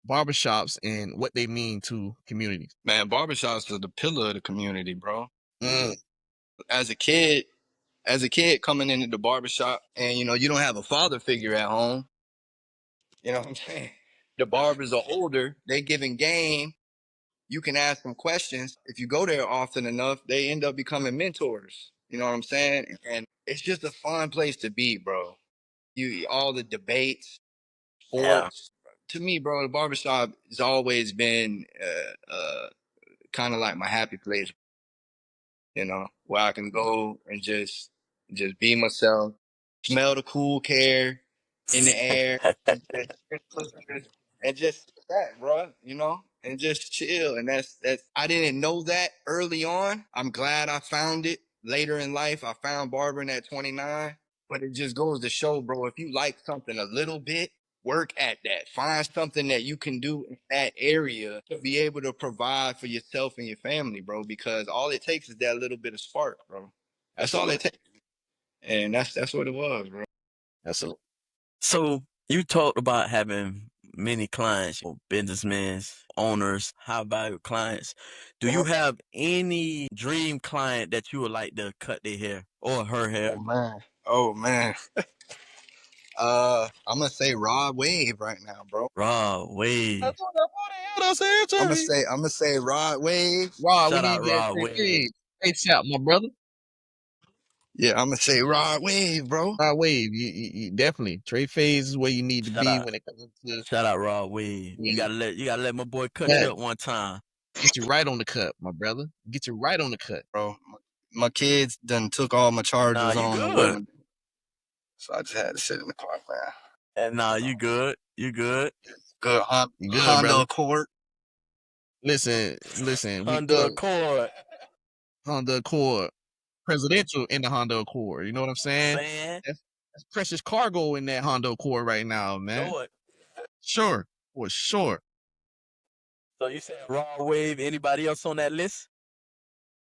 Speaker 1: barbershops and what they mean to communities.
Speaker 3: Man, barbershops are the pillar of the community, bro.
Speaker 1: Mm,
Speaker 3: As a kid, coming into the barbershop and you don't have a father figure at home, you know what I'm saying? The barbers are older, they giving game. You can ask them questions. If you go there often enough, they end up becoming mentors. You know what I'm saying? And it's just a fun place to be, bro. You all the debates,
Speaker 2: Yeah.
Speaker 3: sports. To me, bro, the barbershop has always been kind of like my happy place, where I can go and just be myself, smell the cool care in the air, and just that, bro, and just chill. And that's I didn't know that early on. I'm glad I found it later in life. I found barbering at 29, but it just goes to show, bro, if you like something a little bit, work at that. Find something that you can do in that area to be able to provide for yourself and your family, bro. Because all it takes is that little bit of spark, bro. That's all it
Speaker 1: absolutely.
Speaker 3: takes, and that's what it was, bro.
Speaker 1: Absolutely.
Speaker 2: So you talked about having many clients, businessmen, owners, high value clients. Do you have any dream client that you would like to cut their hair or her hair?
Speaker 3: Oh man. I'm gonna say Rod Wave right now, bro.
Speaker 2: Raw Wave.
Speaker 1: That's what I said, Trey.
Speaker 3: I'm gonna say Rod Wave.
Speaker 1: Rod, we
Speaker 2: Shout
Speaker 1: need
Speaker 2: out
Speaker 1: to get
Speaker 2: Raw
Speaker 1: Trey
Speaker 2: Wave.
Speaker 1: Fadez. Hey, shout, my brother.
Speaker 3: Yeah, I'm gonna say Rod Wave, bro.
Speaker 1: Rod Wave, you definitely. Trey Fadez is where you need to
Speaker 2: Shout
Speaker 1: be
Speaker 2: out.
Speaker 1: when it comes to
Speaker 2: Shout out Raw Wave.
Speaker 1: the
Speaker 2: You gotta let my boy cut you
Speaker 1: cut.
Speaker 2: up one time.
Speaker 1: Get you right on the cut, my brother. Get you right on the cut.
Speaker 3: Bro, my kids done took all my
Speaker 2: Nah,
Speaker 3: chargers
Speaker 2: you
Speaker 3: on the way
Speaker 2: good.
Speaker 3: one day, so I just had to sit in the car, man.
Speaker 2: And nah, you good. You good.
Speaker 3: Good
Speaker 1: You good,
Speaker 3: Honda
Speaker 1: brother?
Speaker 3: Accord.
Speaker 1: Listen. We
Speaker 2: Under
Speaker 1: good.
Speaker 2: Accord.
Speaker 1: Honda Accord, presidential in the Honda Accord. You know what I'm saying?
Speaker 2: Saying.
Speaker 1: That's precious cargo in that Honda Accord right now, man.
Speaker 2: Know it.
Speaker 1: Sure, for sure.
Speaker 2: So you said Raw Wave. Anybody else on that list?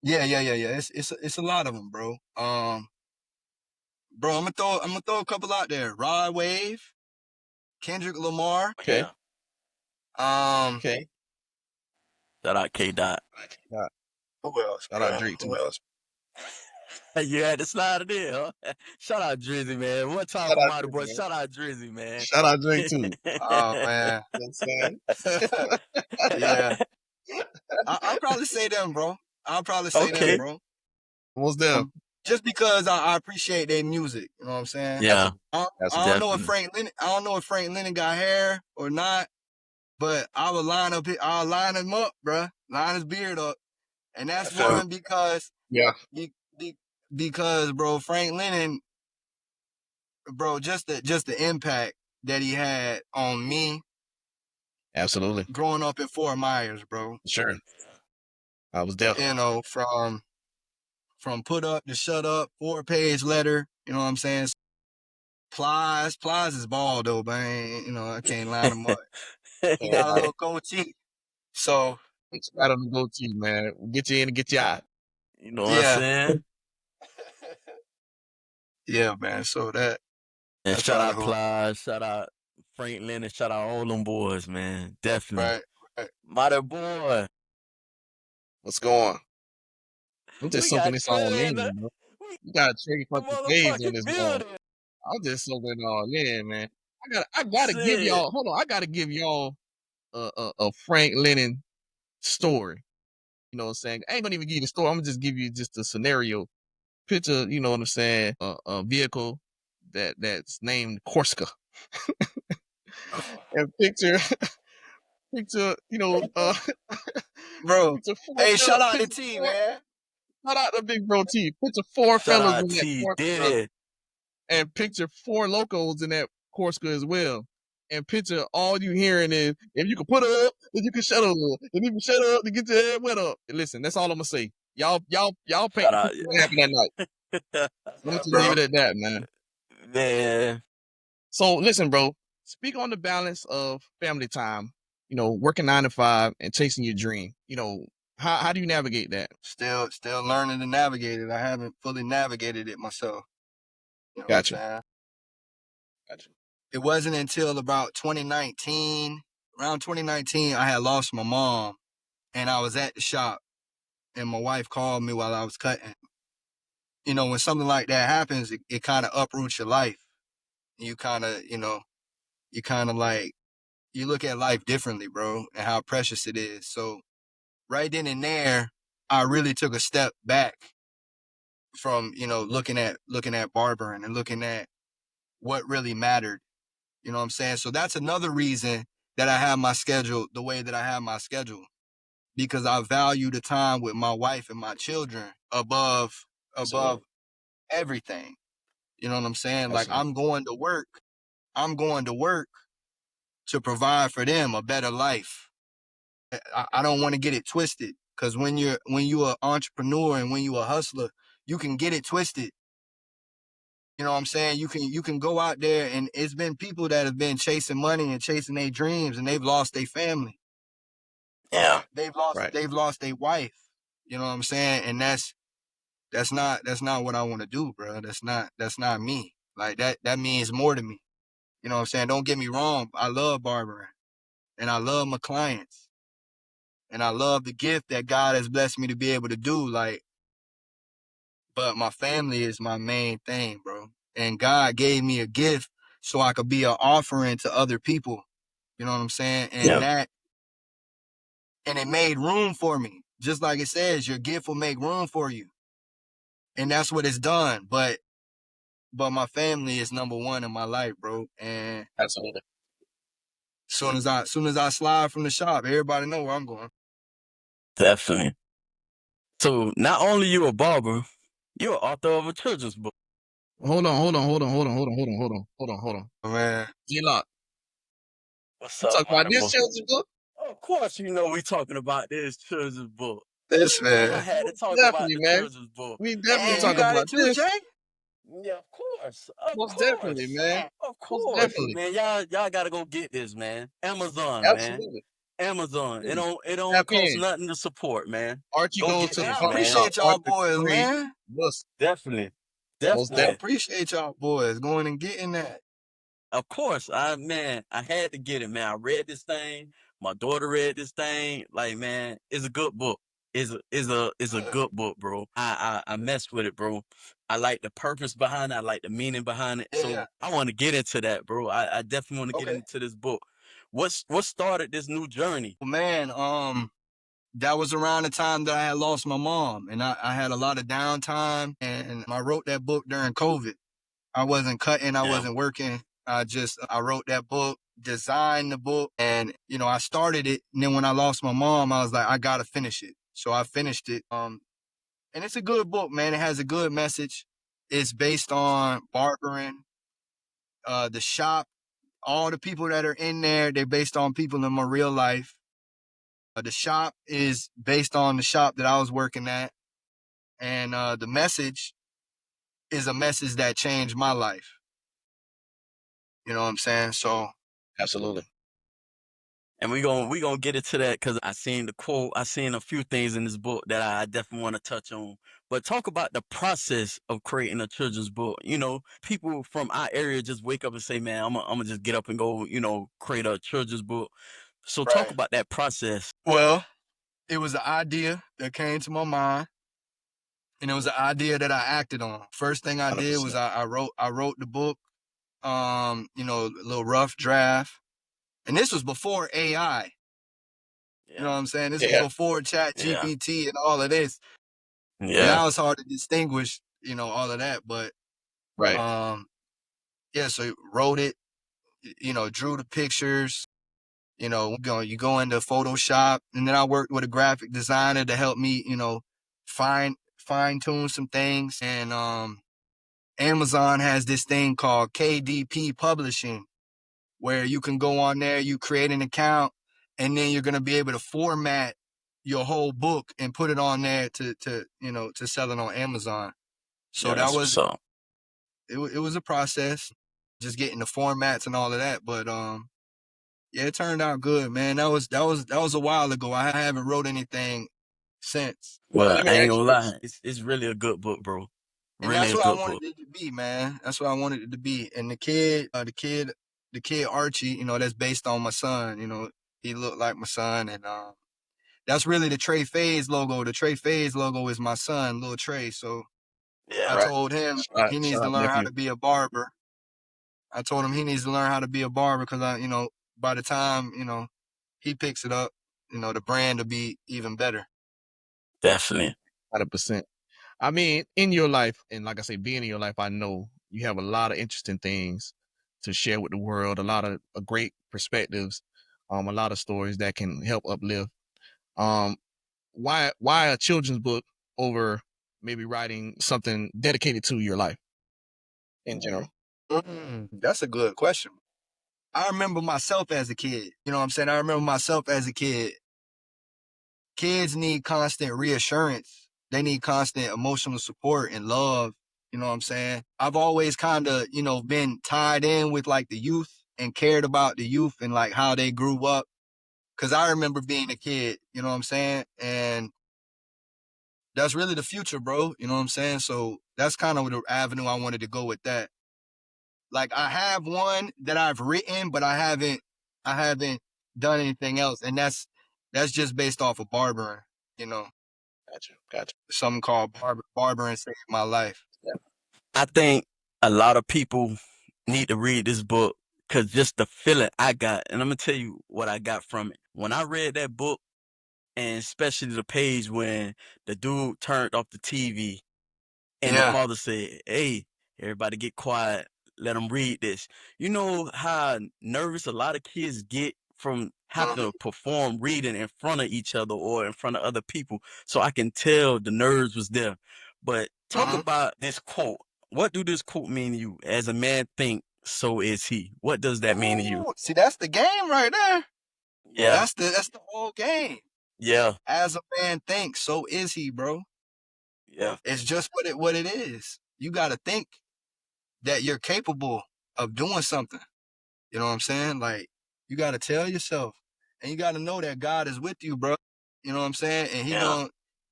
Speaker 3: Yeah. It's a lot of them, bro. Bro, I'm gonna throw a couple out there. Rod Wave, Kendrick Lamar.
Speaker 1: Okay,
Speaker 2: Yeah.
Speaker 3: Um,
Speaker 1: okay.
Speaker 2: Shout out K Dot.
Speaker 1: Shout,
Speaker 3: who else,
Speaker 1: shout out
Speaker 3: bro?
Speaker 1: Drake
Speaker 3: Who
Speaker 1: too.
Speaker 3: else?
Speaker 2: You had to slide it in, huh? Shout out Drizzy, man. One time
Speaker 1: Shout
Speaker 2: for
Speaker 1: out
Speaker 2: my
Speaker 1: Drake,
Speaker 2: boy.
Speaker 1: man.
Speaker 2: Shout out Drizzy, man.
Speaker 1: Shout out Drake too.
Speaker 3: Oh man,
Speaker 1: You know what I'm saying?
Speaker 3: yeah. I'll probably say them, bro.
Speaker 2: Okay.
Speaker 3: bro.
Speaker 1: What's them?
Speaker 3: just because I appreciate their music. You know what I'm saying?
Speaker 2: Yeah,
Speaker 3: I don't know if
Speaker 2: definitely.
Speaker 3: I don't know if Frank Lennon got hair or not, but I'll line him up, bruh. Line his beard up. And that's one because
Speaker 1: Yeah,
Speaker 3: be, be, because bro, Frank Lennon, bro, just the impact that he had on me
Speaker 1: absolutely.
Speaker 3: growing up in Fort Myers, bro.
Speaker 1: Sure. I was there.
Speaker 3: You know, from Put Up to Shut Up, 4-page letter, you know what I'm saying? Plies is bald though, man. You know, I can't line him up. He got a little goatee. So
Speaker 1: It's right on the goatee, man. Get you in and get you out.
Speaker 2: You know what I'm
Speaker 3: yeah.
Speaker 2: saying?
Speaker 3: Yeah, man. So
Speaker 2: And
Speaker 3: that's
Speaker 2: shout
Speaker 3: probably
Speaker 2: out
Speaker 3: who.
Speaker 2: Plies, shout out Frank Lennon, shout out all them boys, man. Definitely.
Speaker 3: Right. Right.
Speaker 2: Mighty boy.
Speaker 1: What's going? I'm just
Speaker 2: We
Speaker 1: soaking
Speaker 2: got
Speaker 1: this all
Speaker 2: Trey in
Speaker 1: in, bro.
Speaker 2: we
Speaker 1: You got Trey
Speaker 2: the
Speaker 1: fucking Faze on
Speaker 2: motherfucking
Speaker 1: this one.
Speaker 2: building.
Speaker 1: I'm just soaking it all in, man. I gotta give
Speaker 2: Shit.
Speaker 1: y'all. Hold on, I gotta give y'all a Frank Lennon story. You know what I'm saying? I ain't gonna even give you the story. I'm gonna just give you just a scenario. Picture, you know what I'm saying? A vehicle that's named Corsica, and picture, you know,
Speaker 3: Bro.
Speaker 1: picture four
Speaker 3: Hey,
Speaker 1: fellas,
Speaker 3: shout out to
Speaker 1: picture
Speaker 3: T,
Speaker 1: four.
Speaker 3: man.
Speaker 1: Shout out to Big Bro T. Picture four
Speaker 2: Shout
Speaker 1: fellas
Speaker 2: out
Speaker 1: in that
Speaker 2: T
Speaker 1: Corsica,
Speaker 2: Diddy.
Speaker 1: and picture four locals in that Corsica as well. And picture all you hearing is, if you can put up, if you can shut up, if you can shut up to get your head wet up. Listen, that's all I'm gonna say. Y'all paint
Speaker 2: Shout
Speaker 1: the
Speaker 2: out.
Speaker 1: picture what happened that night. I'm gonna just leave
Speaker 3: Bro.
Speaker 1: it at that, man.
Speaker 2: Man.
Speaker 1: So listen, bro. Speak on the balance of family time. You know, working 9 to 5 and chasing your dream. You know, how do you navigate that?
Speaker 3: Still learning to navigate it. I haven't fully navigated it myself. You know what I'm
Speaker 1: Gotcha.
Speaker 3: saying?
Speaker 1: Gotcha.
Speaker 3: It wasn't until about 2019, around 2019, I had lost my mom and I was at the shop and my wife called me while I was cutting. You know, when something like that happens, it kind of uproots your life. You kind of, like, you look at life differently, bro, and how precious it is. So right then and there, I really took a step back from, looking at barbering and looking at what really mattered. You know what I'm saying? So that's another reason that I have my schedule the way that I have my schedule, because I value the time with my wife and my children above
Speaker 1: Absolutely.
Speaker 3: everything. You know what I'm saying? Like
Speaker 1: Absolutely.
Speaker 3: I'm going to work to provide for them a better life. I don't want to get it twisted, because when you're an entrepreneur and when you're a hustler, you can get it twisted. You know what I'm saying? You can go out there, and it's been people that have been chasing money and chasing their dreams, and they've lost their family.
Speaker 2: Yeah.
Speaker 1: Right.
Speaker 3: They've lost their wife. You know what I'm saying? And that's not what I want to do, bro. That's not me. Like that means more to me. You know what I'm saying? Don't get me wrong. I love barbering and I love my clients and I love the gift that God has blessed me to be able to do. Like, but my family is my main thing, bro. And God gave me a gift so I could be an offering to other people. You know what I'm saying?
Speaker 2: Yeah.
Speaker 3: And it made room for me. Just like it says, your gift will make room for you. And that's what it's done. But my family is number one in my life, bro. And
Speaker 1: Absolutely.
Speaker 3: soon as I slide from the shop, everybody know where I'm going.
Speaker 2: Definitely. So not only you a barber, you're an author of a children's book.
Speaker 1: Hold on.
Speaker 3: Oh, man.
Speaker 1: G-Lock,
Speaker 2: What's
Speaker 1: you
Speaker 2: up,
Speaker 1: talk about
Speaker 2: Mighty
Speaker 1: this
Speaker 2: boy?
Speaker 1: children's book?
Speaker 2: Of course, you know we talking about this children's book.
Speaker 3: This
Speaker 2: I
Speaker 3: man.
Speaker 2: had to talk about
Speaker 1: Definitely,
Speaker 2: the
Speaker 1: man.
Speaker 2: children's book.
Speaker 1: We definitely
Speaker 3: Hey, you
Speaker 1: talking
Speaker 3: got it
Speaker 1: about
Speaker 3: too,
Speaker 1: this.
Speaker 3: Jay?
Speaker 2: Yeah, of course, of
Speaker 1: Most definitely,
Speaker 2: course,
Speaker 1: man.
Speaker 2: of
Speaker 1: Most
Speaker 2: course,
Speaker 1: definitely.
Speaker 2: man. Y'all gotta go get this, man. Amazon, man.
Speaker 1: Absolutely.
Speaker 2: Amazon. It
Speaker 1: Absolutely.
Speaker 2: don't
Speaker 1: Tap
Speaker 2: cost
Speaker 1: in.
Speaker 2: nothing to support, man.
Speaker 1: Archie
Speaker 2: Go
Speaker 1: goes
Speaker 2: get
Speaker 1: to the
Speaker 3: Man,
Speaker 2: this,
Speaker 3: I
Speaker 2: man.
Speaker 1: barbershop.
Speaker 3: appreciate y'all
Speaker 1: Archie
Speaker 3: boys,
Speaker 1: Craig.
Speaker 3: man.
Speaker 1: Bus.
Speaker 2: Definitely,
Speaker 1: Most
Speaker 3: I
Speaker 2: definitely.
Speaker 1: definitely.
Speaker 3: appreciate y'all boys going and getting that.
Speaker 2: Of course, I had to get it, man. I read this thing. My daughter read this thing. Like, man, it's a good book. It's a good book, bro. I messed with it, bro. I like the purpose behind it. I like the meaning behind it.
Speaker 3: Yeah.
Speaker 2: So I want to get into that, bro. I definitely want to get
Speaker 3: Okay.
Speaker 2: into this book. What started this new journey?
Speaker 3: Man, that was around the time that I had lost my mom, and I had a lot of downtime, and I wrote that book during COVID. I wasn't cutting, I
Speaker 2: Yeah.
Speaker 3: wasn't working. I wrote that book, designed the book, and I started it. And then when I lost my mom, I was like, I gotta finish it. So I finished it. And it's a good book, man. It has a good message. It's based on barbering, the shop. All the people that are in there, they're based on people in my real life. The shop is based on the shop that I was working at, and the message is a message that changed my life. You know what I'm saying? So
Speaker 1: Absolutely.
Speaker 2: And we gonna get into that because I seen the quote, I seen a few things in this book that I definitely want to touch on. But talk about the process of creating a children's book. People from our area just wake up and say, "Man, I'm gonna just get up and go, create a children's book." So talk
Speaker 3: right.
Speaker 2: about that process.
Speaker 3: Well, it was an idea that came to my mind, and it was an idea that I acted on. First thing I did was
Speaker 1: 100%.
Speaker 3: I wrote the book, a little rough draft, and this was before AI. You know
Speaker 2: Yeah,
Speaker 3: what I'm saying? This was
Speaker 1: Yeah.
Speaker 3: before Chat
Speaker 2: yeah,
Speaker 3: GPT and all of this. So
Speaker 2: yeah,
Speaker 3: now it's hard to distinguish, all of that. But
Speaker 1: Right.
Speaker 3: um, yeah, so wrote it, drew the pictures. You go into Photoshop, and then I worked with a graphic designer to help me, fine tune some things. And Amazon has this thing called KDP Publishing, where you can go on there, you create an account, and then you're gonna be able to format your whole book and put it on there to sell it on Amazon. So
Speaker 2: yeah.
Speaker 3: that
Speaker 2: That's
Speaker 3: was
Speaker 2: what's up.
Speaker 3: it was a process, just getting the formats and all of that. But yeah, it turned out good, man. That was a while ago. I haven't wrote anything since.
Speaker 1: Well,
Speaker 2: Well,
Speaker 1: let me
Speaker 2: I ain't
Speaker 1: ask
Speaker 2: gonna
Speaker 1: you
Speaker 2: lie,
Speaker 1: this.
Speaker 2: it's really a good book, bro.
Speaker 3: And
Speaker 2: Really
Speaker 3: that's
Speaker 2: a
Speaker 3: what I
Speaker 2: good
Speaker 3: wanted
Speaker 2: book.
Speaker 3: it to be, man. That's what I wanted it to be. And the kid Archie, that's based on my son. He looked like my son, and that's really the Trey Fadez logo. The Trey Fadez logo is my son, little Trey. So I
Speaker 2: Yeah,
Speaker 1: Right.
Speaker 3: told him
Speaker 1: Shout
Speaker 3: he needs
Speaker 1: shout
Speaker 3: to
Speaker 1: out
Speaker 3: learn how
Speaker 1: nephew.
Speaker 3: to be a barber. I told him he needs to learn how to be a barber because by the time he picks it up, the brand will be even better.
Speaker 2: definitely.
Speaker 1: 100%. I mean, in your life, and like I say, being in your life, I know you have a lot of interesting things to share with the world, a lot of great perspectives, a lot of stories that can help uplift. Um, why a children's book over maybe writing something dedicated to your life in general?
Speaker 3: That's a good question. I remember myself as a kid. You know what I'm saying? I remember myself as a kid. Kids need constant reassurance. They need constant emotional support and love. You know what I'm saying? I've always kind of, been tied in with like the youth and cared about the youth and like how they grew up. Cause I remember being a kid, you know what I'm saying? And that's really the future, bro. You know what I'm saying? So that's kind of the avenue I wanted to go with that. Like I have one that I've written, but I haven't done anything else. And that's just based off of barbering, you know.
Speaker 1: Gotcha.
Speaker 3: Something called barbering saved my life.
Speaker 1: Yeah.
Speaker 2: I think a lot of people need to read this book because just the feeling I got, and I'm gonna tell you what I got from it. When I read that book, and especially the page when the dude turned off the TV and the
Speaker 3: Yeah.
Speaker 2: father said, "Hey, everybody get quiet. Let them read this." You know how nervous a lot of kids get from having
Speaker 3: Mhm.
Speaker 2: to perform reading in front of each other or in front of other people. So I can tell the nerves was there. But talk
Speaker 3: Mhm.
Speaker 2: about this quote. What do this quote mean to you? As a man think, so is he. What does that mean to you?
Speaker 3: Ooh, see, that's the game right there.
Speaker 2: Yeah,
Speaker 3: That's the whole game.
Speaker 2: yeah,
Speaker 3: As a man thinks, so is he, bro.
Speaker 2: yeah,
Speaker 3: It's just what it is. You got to think that you're capable of doing something. You know what I'm saying? Like you got to tell yourself, and you got to know that God is with you, bro. You know what I'm saying? And
Speaker 2: yeah,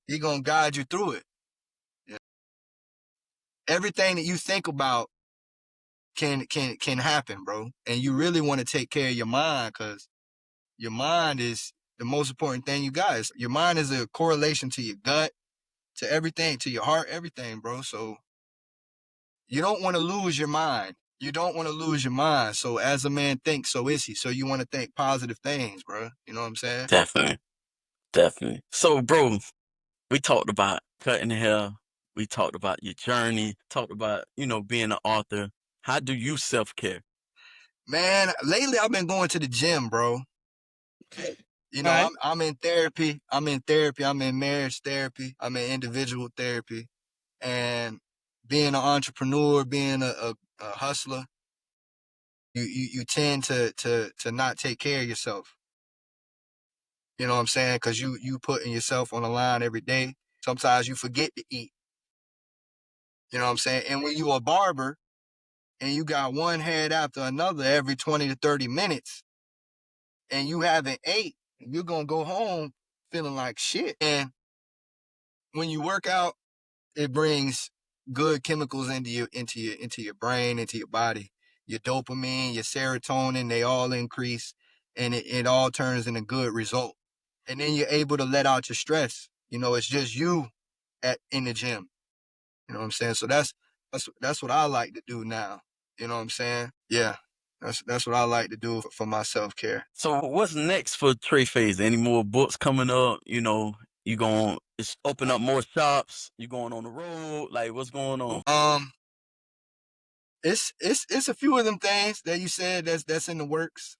Speaker 3: he gonna guide you through it. Yeah. Everything that you think about can happen, bro. And you really want to take care of your mind because your mind is the most important thing you got. Your mind is a correlation to your gut, to everything, to your heart, everything, bro. So you don't want to lose your mind. You don't want to lose your mind. So as a man thinks, so is he. So you want to think positive things, bro. You know what I'm saying?
Speaker 2: definitely. Definitely. So, bro, we talked about cutting hair. We talked about your journey. Talked about being an author. How do you self-care?
Speaker 3: Man, lately I've been going to the gym, bro.
Speaker 1: Okay.
Speaker 3: You know,
Speaker 1: Right.
Speaker 3: I'm in therapy. I'm in therapy. I'm in marriage therapy. I'm in individual therapy. And being an entrepreneur, being a hustler, you tend to not take care of yourself. You know what I'm saying? Because you putting yourself on the line every day. Sometimes you forget to eat. You know what I'm saying? And when you a barber and you got one head after another every 20 to 30 minutes and you haven't ate, you're gonna go home feeling like shit. And when you work out, it brings good chemicals into your brain, into your body. Your dopamine, your serotonin, they all increase, and it all turns in a good result. And then you're able to let out your stress. You know, it's just you in the gym. You know what I'm saying? So that's what I like to do now. You know what I'm saying? Yeah. That's what I like to do for my self-care.
Speaker 2: So, what's next for Trey Fadez? Any more books coming up? You going to open up more shops? You going on the road? Like, what's going on?
Speaker 3: It's a few of them things that you said that's in the works.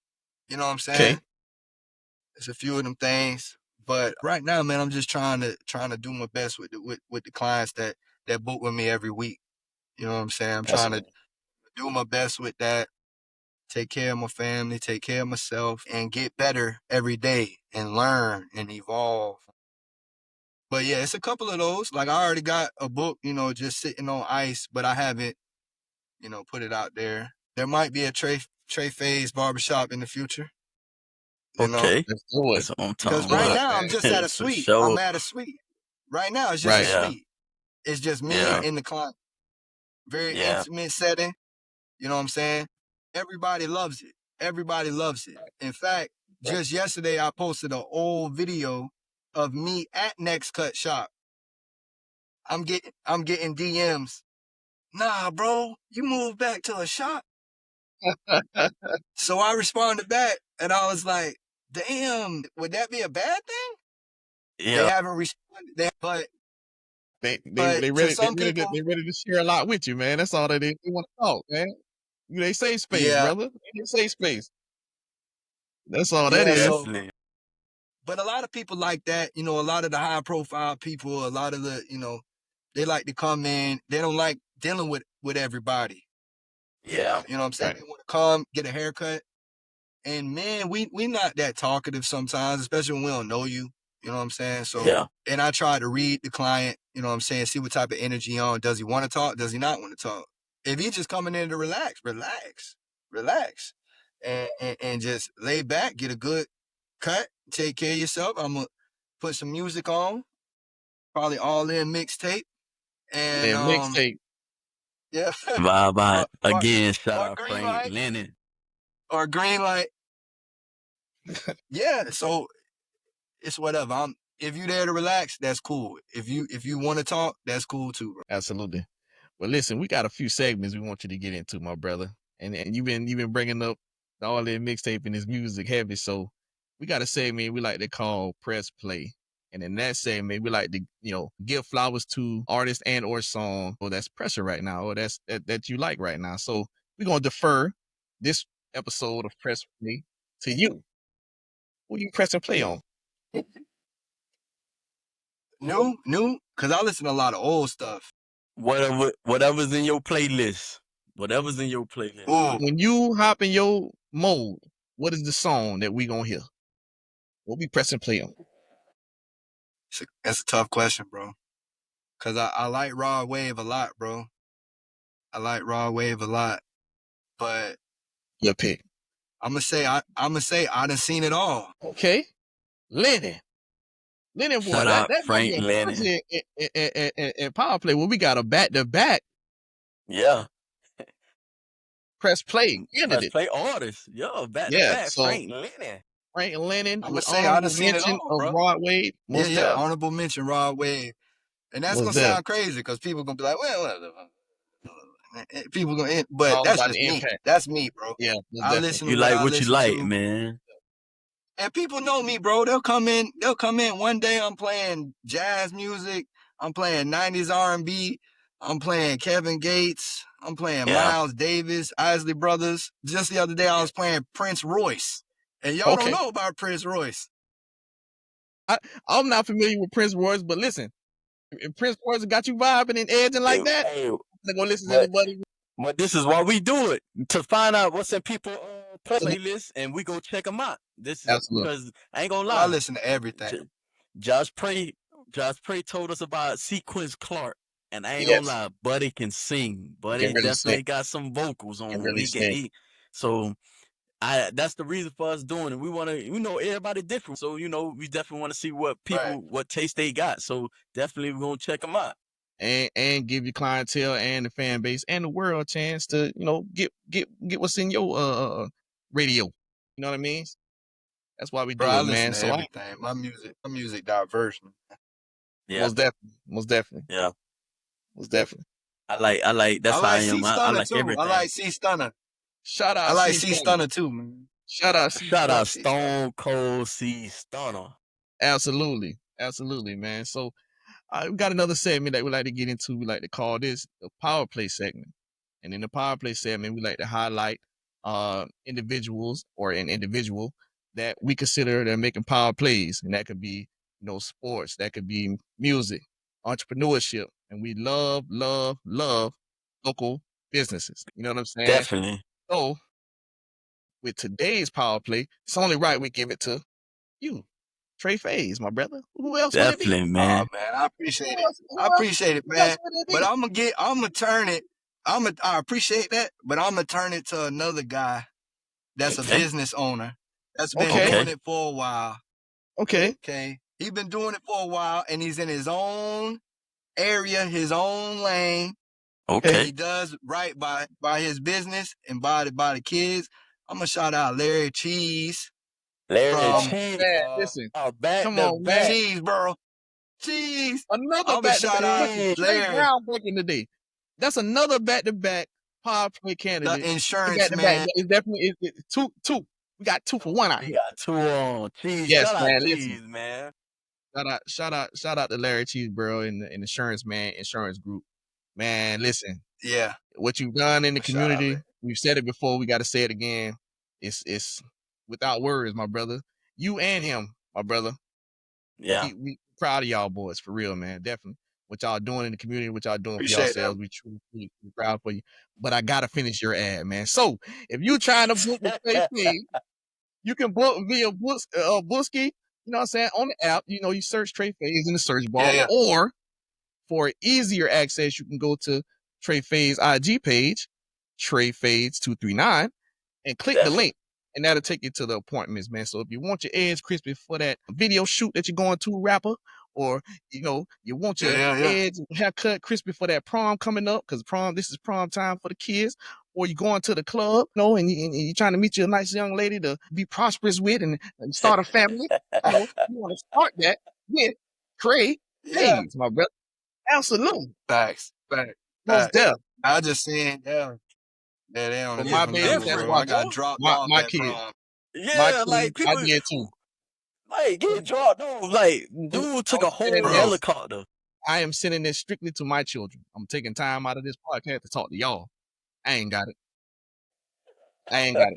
Speaker 3: You know what I'm
Speaker 1: Okay.
Speaker 3: saying? It's a few of them things. But right now, man, I'm just trying to do my best with the clients that book with me every week. You know what I'm saying? I'm trying to
Speaker 1: Absolutely.
Speaker 3: do my best with that, take care of my family, take care of myself, and get better every day and learn and evolve. But yeah, it's a couple of those. Like I already got a book, just sitting on ice, but I haven't, put it out there. There might be a Trey Fadez barbershop in the future, you know.
Speaker 2: Okay,
Speaker 1: Let's do it.
Speaker 2: that's what I'm
Speaker 3: Because
Speaker 1: Let's
Speaker 2: talking
Speaker 1: do
Speaker 3: right
Speaker 1: it,
Speaker 2: about.
Speaker 3: now I'm
Speaker 1: man.
Speaker 3: just at a
Speaker 2: For
Speaker 3: suite.
Speaker 2: sure.
Speaker 3: I'm at a suite. Right now it's just a
Speaker 1: Right.
Speaker 2: Yeah,
Speaker 3: suite. It's just me
Speaker 2: yeah,
Speaker 3: and the client. Very
Speaker 2: yeah.
Speaker 3: intimate setting. You know what I'm saying? Everybody loves it. Everybody loves it. In fact, just yesterday I posted an old video of me at Next Cut Shop. I'm getting DMs. Nah, bro, you moved back to a shop. So I responded back and I was like, damn, would that be a bad thing? They
Speaker 2: Yeah,
Speaker 3: haven't responded. But
Speaker 1: they they
Speaker 3: but
Speaker 1: they
Speaker 3: to
Speaker 1: ready they
Speaker 3: some
Speaker 1: ready to
Speaker 3: people,
Speaker 1: they ready to share a lot with you, man. That's all they want to talk, man. They say space,
Speaker 3: yeah,
Speaker 1: brother. They say space. That's all that
Speaker 3: yeah.
Speaker 1: is.
Speaker 3: So
Speaker 2: definitely.
Speaker 3: but a lot of people like that, a lot of the high profile people, a lot of the, they like to come in. They don't like dealing with everybody.
Speaker 2: Yeah,
Speaker 3: You know what I'm saying?
Speaker 1: Right.
Speaker 3: They want to come, get a haircut. And man, we not that talkative sometimes, especially when we don't know you. You know what I'm saying? So,
Speaker 2: yeah,
Speaker 3: and I try to read the client, you know what I'm saying, see what type of energy on. Does he want to talk? Does he not want to talk? If he's just coming in to relax, and just lay back, get a good cut, take care of yourself. I'm gonna put some music on, probably all in mixtape, and
Speaker 1: And mixtape.
Speaker 3: yeah,
Speaker 2: Vibe
Speaker 3: or,
Speaker 2: out.
Speaker 3: or
Speaker 2: Again, shout
Speaker 3: or
Speaker 2: out
Speaker 3: green
Speaker 2: Frank
Speaker 3: light,
Speaker 2: Lennon.
Speaker 3: or green light. Yeah, so it's whatever. If you there to relax, that's cool. If you want to talk, that's cool too, bro.
Speaker 1: Absolutely. Well, listen, we got a few segments we want you to get into, my brother. And you've been bringing up all that mixtape and this music heavy. So we got a segment we like to call press play. And in that segment, we like to, give flowers to artists and or song or that's pressure right now, or that you like right now. So we're gonna defer this episode of Press Play to you. Who you press and play on?
Speaker 3: New, cause I listen to a lot of old stuff.
Speaker 2: Whatever's in your playlist. Whatever's in your playlist.
Speaker 3: Ooh,
Speaker 1: When you hop in your mode, what is the song that we gonna hear? What we press and play on?
Speaker 3: that's a tough question, bro. Cause I like Raw Wave a lot, bro. I like Raw Wave a lot, but
Speaker 1: Your pick.
Speaker 3: I'm gonna say I done seen it all.
Speaker 1: Okay. Lennon. Lennon boy,
Speaker 2: Shout
Speaker 1: that
Speaker 2: out
Speaker 1: that might be
Speaker 2: Frank
Speaker 1: a
Speaker 2: Lennon.
Speaker 1: first in power play where we got a back to back
Speaker 2: Yeah.
Speaker 1: press play
Speaker 2: Press
Speaker 1: candidate.
Speaker 2: play artists. Yo, back to
Speaker 1: Yeah.
Speaker 2: back.
Speaker 1: So
Speaker 2: Frank Lennon.
Speaker 1: Frank Lennon
Speaker 3: I'm gonna
Speaker 1: with
Speaker 3: say I done
Speaker 1: honorable
Speaker 3: seen it
Speaker 1: mention
Speaker 3: all,
Speaker 1: of
Speaker 3: bro.
Speaker 1: Rod Wave.
Speaker 3: Yeah,
Speaker 1: Most
Speaker 3: yeah.
Speaker 1: deaf.
Speaker 3: Honorable mention Raw Wave, and that's
Speaker 1: Most
Speaker 3: gonna
Speaker 1: deaf.
Speaker 3: sound crazy because people gonna be like, well, people gonna,
Speaker 1: It's
Speaker 3: but
Speaker 1: all
Speaker 3: that's
Speaker 1: about
Speaker 3: just
Speaker 1: the
Speaker 3: me.
Speaker 1: impact.
Speaker 3: That's me, bro.
Speaker 1: Yeah, most
Speaker 3: I
Speaker 1: definitely.
Speaker 3: listen to
Speaker 2: You
Speaker 3: what
Speaker 2: like
Speaker 3: I
Speaker 2: what you
Speaker 3: listen
Speaker 2: like,
Speaker 3: to.
Speaker 2: man.
Speaker 3: And people know me, bro. They'll come in one day. I'm playing jazz music. I'm playing 90s R&B. I'm playing Kevin Gates. I'm playing
Speaker 2: Yeah.
Speaker 3: Miles Davis, Isley Brothers. Just the other day, I was playing Prince Royce. And y'all don't
Speaker 1: Okay.
Speaker 3: know about Prince Royce.
Speaker 1: I'm not familiar with Prince Royce, but listen, if Prince Royce got you vibing and edging like that,
Speaker 2: Hey,
Speaker 1: I'm gonna go listen to the buddy.
Speaker 2: but this is why we do it, to find out what's in people
Speaker 1: Absolutely.
Speaker 2: playlist, and we go check them out. This is
Speaker 1: Absolutely.
Speaker 2: because I ain't gonna
Speaker 3: I
Speaker 2: lie.
Speaker 3: listen to everything.
Speaker 2: Josh Prey told us about Sequence Clark, and I ain't
Speaker 1: Yes.
Speaker 2: gonna lie, Buddy can sing. Buddy
Speaker 1: Can really
Speaker 2: definitely
Speaker 1: sing.
Speaker 2: got some vocals on
Speaker 1: Can
Speaker 2: him.
Speaker 1: really sing.
Speaker 2: So that's the reason for us doing it. We want to, everybody different. So, we definitely want to see what people, what taste they got. So definitely we're going to check them out.
Speaker 1: And give your clientele and the fan base and the world a chance to, get what's in your radio. You know what I mean? That's why we do
Speaker 3: I
Speaker 1: it, man.
Speaker 3: listen to
Speaker 1: So
Speaker 3: everything. My music diverse.
Speaker 2: Yeah.
Speaker 1: Most definitely.
Speaker 2: Yeah.
Speaker 1: Most definitely.
Speaker 2: I like that's how I am. I like
Speaker 3: too.
Speaker 2: everything.
Speaker 3: I like C Stunner.
Speaker 1: Shout out.
Speaker 3: I like C Stunner too, man.
Speaker 1: Shout out
Speaker 2: Stone Cold C Stunner.
Speaker 1: Absolutely, man. So we got another segment that we like to get into. We like to call this the power play segment. And in the power play segment, we like to highlight individuals or an individual that we consider they're making power plays. And that could be, sports, that could be music, entrepreneurship. And we love local businesses. You know what I'm saying?
Speaker 2: Definitely.
Speaker 1: So with today's power play, it's only right we give it to you, Trey Fadez, my brother. Who else would it be?
Speaker 2: Definitely, man.
Speaker 3: Oh, man, I appreciate it. I appreciate it, man. But I'm gonna turn it. I appreciate that, but I'm gonna turn it to another guy that's a business owner that's been doing it for a while.
Speaker 1: Okay.
Speaker 3: He's been doing it for a while, and he's in his own area, his own lane.
Speaker 2: Okay.
Speaker 3: He does right by his business and by the kids. I'm gonna shout out Larry Cheese.
Speaker 2: Cheese.
Speaker 1: Listen,
Speaker 2: come on, man.
Speaker 3: Cheese, bro. Cheese.
Speaker 1: Another back-to-back. Larry groundbreaking today. That's another back-to-back power play candidate.
Speaker 3: The insurance man.
Speaker 1: It's definitely two. We got 2 for 1 out here.
Speaker 2: We got 2 on Cheese.
Speaker 1: Yes,
Speaker 2: shout
Speaker 1: man.
Speaker 2: out Cheese, man.
Speaker 1: Shout out to Larry Cheese, bro, in the insurance group. Man, listen.
Speaker 3: Yeah.
Speaker 1: What you've done in the community, we've said it before, we got to say it again. It's without words, my brother. You and him, my brother.
Speaker 2: Yeah.
Speaker 1: We proud of y'all boys, for real, man. Definitely. What y'all doing in the community, what y'all doing for yourselves, we truly proud for you. But I gotta finish your ad, man. So if you trying to book the Trey, you can book via Booski, you know what I'm saying, on the app. You search Trey Fadez in the search bar.
Speaker 3: Yeah.
Speaker 1: Or for easier access, you can go to Trey Fadez IG page, Trey Fadez 239, and click the link. And that'll take you to the appointments, man. So if you want your edge crispy for that video shoot that you're going to, rapper, or you want your edge haircut crispy for that prom coming up, because this is prom time for the kids, or you're going to the club, and you're trying to meet you a nice young lady to be prosperous with and start a family. You want to start that with Trey Fadez, my brother. Absolutely.
Speaker 3: Facts.
Speaker 1: Most definitely.
Speaker 3: I just saying, yeah, they don't
Speaker 1: my baby, that's why
Speaker 3: I got dropped off
Speaker 1: my
Speaker 3: at
Speaker 1: kid.
Speaker 3: prom.
Speaker 2: Yeah, like people,
Speaker 1: I did too.
Speaker 2: Like get dropped off. Like dude took a whole helicopter.
Speaker 1: I am sending this strictly to my children. I'm taking time out of this podcast to talk to y'all. I ain't got it.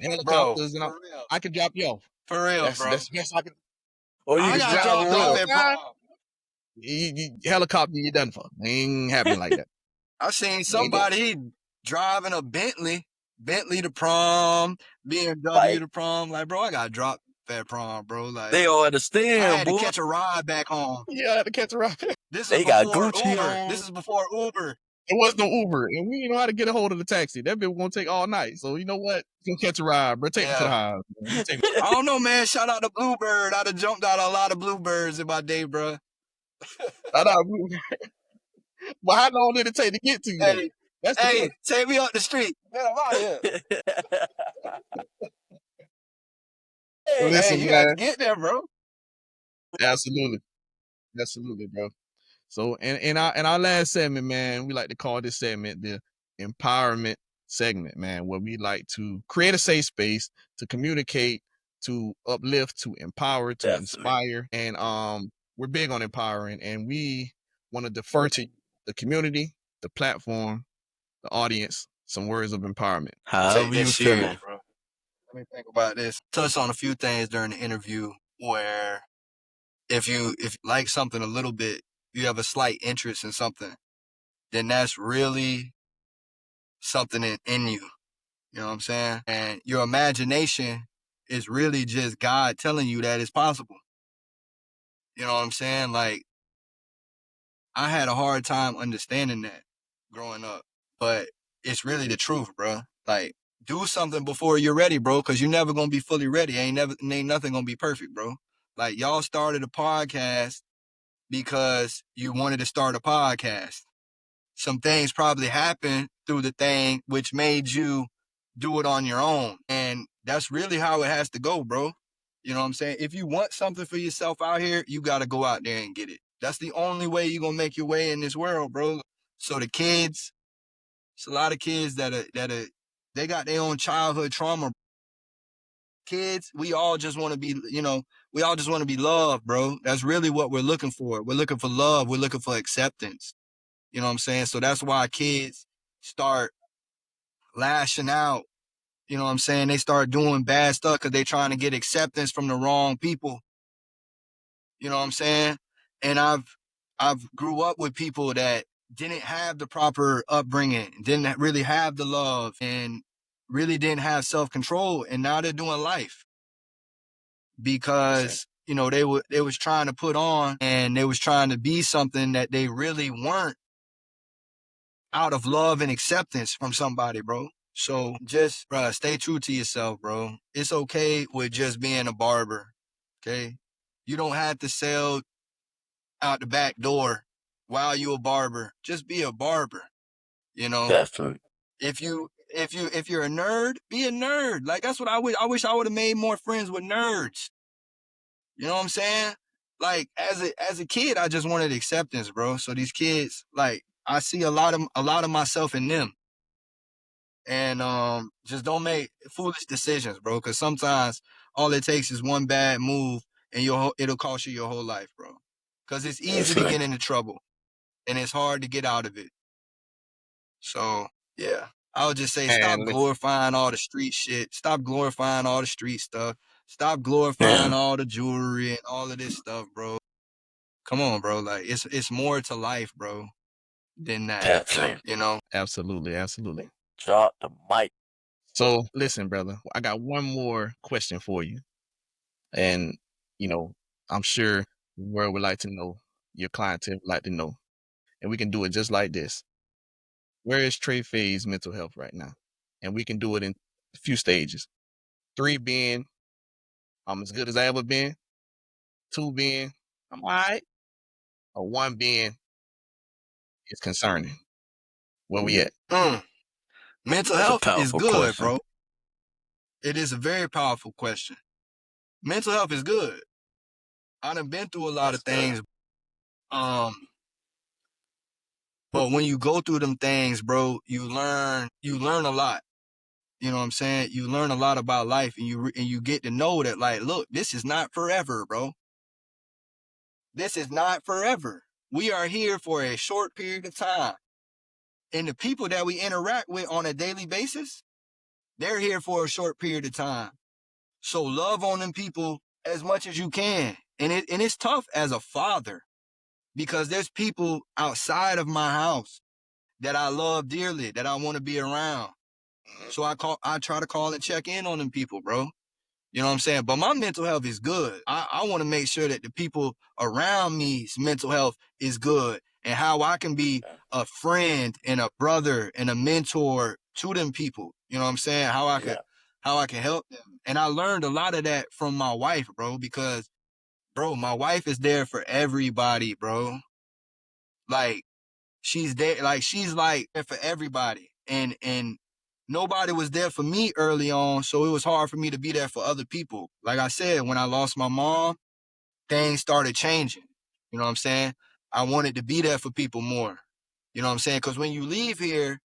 Speaker 1: Helicopters, and I can drop you off.
Speaker 3: For real, bro.
Speaker 1: That's yes, I can.
Speaker 2: Or you
Speaker 3: I got dropped off at prom.
Speaker 1: Helicopter, you done for. Ain't happening like that.
Speaker 3: I seen somebody driving a Bentley to prom, BMW to prom. Like, bro, I got dropped at prom, bro. Like,
Speaker 2: they all understand,
Speaker 3: I had to catch a ride back home.
Speaker 1: Yeah, I had to catch a ride.
Speaker 3: This
Speaker 2: they
Speaker 3: is
Speaker 2: got
Speaker 3: before
Speaker 2: Gucci
Speaker 3: Uber.
Speaker 2: on.
Speaker 3: This is before Uber.
Speaker 1: It was no Uber, and we didn't know how to get a hold of the taxi. That bitch was gonna take all night. So you know what? You can catch a ride, bro. Take me to the house.
Speaker 3: I don't know, man. Shout out to Bluebird. I'd have jumped out a lot of bluebirds in my day, bro.
Speaker 1: Shout out Bluebird. But how long did it take to get to you?
Speaker 3: Hey, take me up the street. Man, I'm out here.
Speaker 1: Listen,
Speaker 3: you
Speaker 1: man.
Speaker 3: got to get there, bro.
Speaker 1: Absolutely, bro. So, in our last segment, man, we like to call this segment the empowerment segment, man, where we like to create a safe space to communicate to uplift, to empower, to
Speaker 2: Definitely.
Speaker 1: inspire, and we're big on empowering, and we want to defer to the community, the platform, the audience, some words of empowerment.
Speaker 2: However
Speaker 3: Take
Speaker 2: you
Speaker 3: this serious,
Speaker 2: feeling.
Speaker 3: bro. Let me think about this. Touch on a few things during the interview where if you like something a little bit, you have a slight interest in something, then that's really something in you. You know what I'm saying? And your imagination is really just God telling you that it's possible. You know what I'm saying? Like, I had a hard time understanding that growing up, but it's really the truth, bro. Like, do something before you're ready, bro, because you're never gonna be fully ready. Ain't nothing gonna be perfect, bro. Like, y'all started a podcast because you wanted to start a podcast. Some things probably happened through the thing which made you do it on your own. And that's really how it has to go, bro. You know what I'm saying? If you want something for yourself out here, you got to go out there and get it. That's the only way you're going to make your way in this world, bro. So the kids, it's a lot of kids that they got their own childhood trauma. Kids, we all just want to be, we all just want to be loved, bro. That's really what we're looking for. We're looking for love. We're looking for acceptance. You know what I'm saying? So that's why kids start lashing out. You know what I'm saying? They start doing bad stuff because they're trying to get acceptance from the wrong people. You know what I'm saying? And I've grew up with people that didn't have the proper upbringing, didn't really have the love, and really didn't have self-control. And now they're doing life because, they was trying to put on and they was trying to be something that they really weren't, out of love and acceptance from somebody, bro. So just, bro, stay true to yourself, bro. It's okay with just being a barber, okay? You don't have to sell out the back door while you a barber. Just be a barber, you know?
Speaker 2: Definitely.
Speaker 3: If you're a nerd, be a nerd. Like, that's what I wish I would have made more friends with nerds. You know what I'm saying? Like, as a kid, I just wanted acceptance, bro. So these kids, like, I see a lot of myself in them. And just don't make foolish decisions, bro. Because sometimes all it takes is one bad move, and it'll cost you your whole life, bro. Because it's easy to get into trouble, and it's hard to get out of it. So yeah, I would just say stop
Speaker 1: And
Speaker 3: glorifying all the street shit. Stop glorifying all the street stuff. Stop glorifying
Speaker 2: Yeah.
Speaker 3: all the jewelry and all of this stuff, bro. Come on, bro. Like, it's more to life, bro, than that.
Speaker 2: Definitely.
Speaker 3: You know?
Speaker 1: absolutely, absolutely.
Speaker 2: Drop the mic.
Speaker 1: So listen, brother, I got one more question for you. And, I'm sure the world would like to know, your clientele would like to know, and we can do it just like this. Where is Trey Fadez mental health right now? And we can do it in a few stages. 3 being, I'm as good as I ever been. 2 being, I'm all right. Or 1 being, it's concerning. Where we at?
Speaker 3: Mental
Speaker 2: That's a
Speaker 3: health is
Speaker 2: powerful
Speaker 3: good,
Speaker 2: question.
Speaker 3: bro. It is a very powerful question. Mental health is good. I done been through a lot of things. But when you go through them things, bro, you learn a lot. You know what I'm saying? You learn a lot about life, and you get to know that, like, look, this is not forever, bro. This is not forever. We are here for a short period of time. And the people that we interact with on a daily basis, they're here for a short period of time. So love on them people as much as you can. And it's tough as a father, because there's people outside of my house that I love dearly, that I want to be around. So I try to call and check in on them people, bro. You know what I'm saying? But my mental health is good. I want to make sure that the people around me's mental health is good, and how I can be a friend and a brother and a mentor to them people. You know what I'm saying? How I can help them. And I learned a lot of that from my wife, bro, because, bro, my wife is there for everybody, bro. Like, she's there, she's there for everybody. And nobody was there for me early on, so it was hard for me to be there for other people. Like I said, when I lost my mom, things started changing. You know what I'm saying? I wanted to be there for people more. You know what I'm saying? Because when you leave here,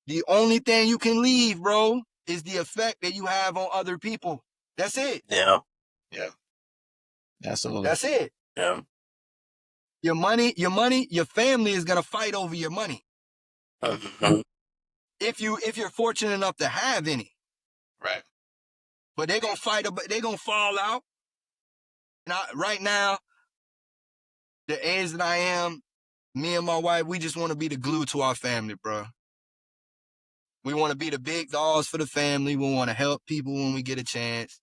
Speaker 3: the only thing you can leave, bro, is the effect that you have on other people. That's it.
Speaker 2: Yeah.
Speaker 1: Yeah. Absolutely.
Speaker 3: That's it.
Speaker 2: Yeah.
Speaker 3: Your money, your family is gonna fight over your money.
Speaker 2: Mhm.
Speaker 3: If you're fortunate enough to have any.
Speaker 1: Right.
Speaker 3: But they're gonna fight, they're gonna fall out. And right now, the age that I am, me and my wife, we just want to be the glue to our family, bro. We want to be the big dogs for the family. We want to help people when we get a chance.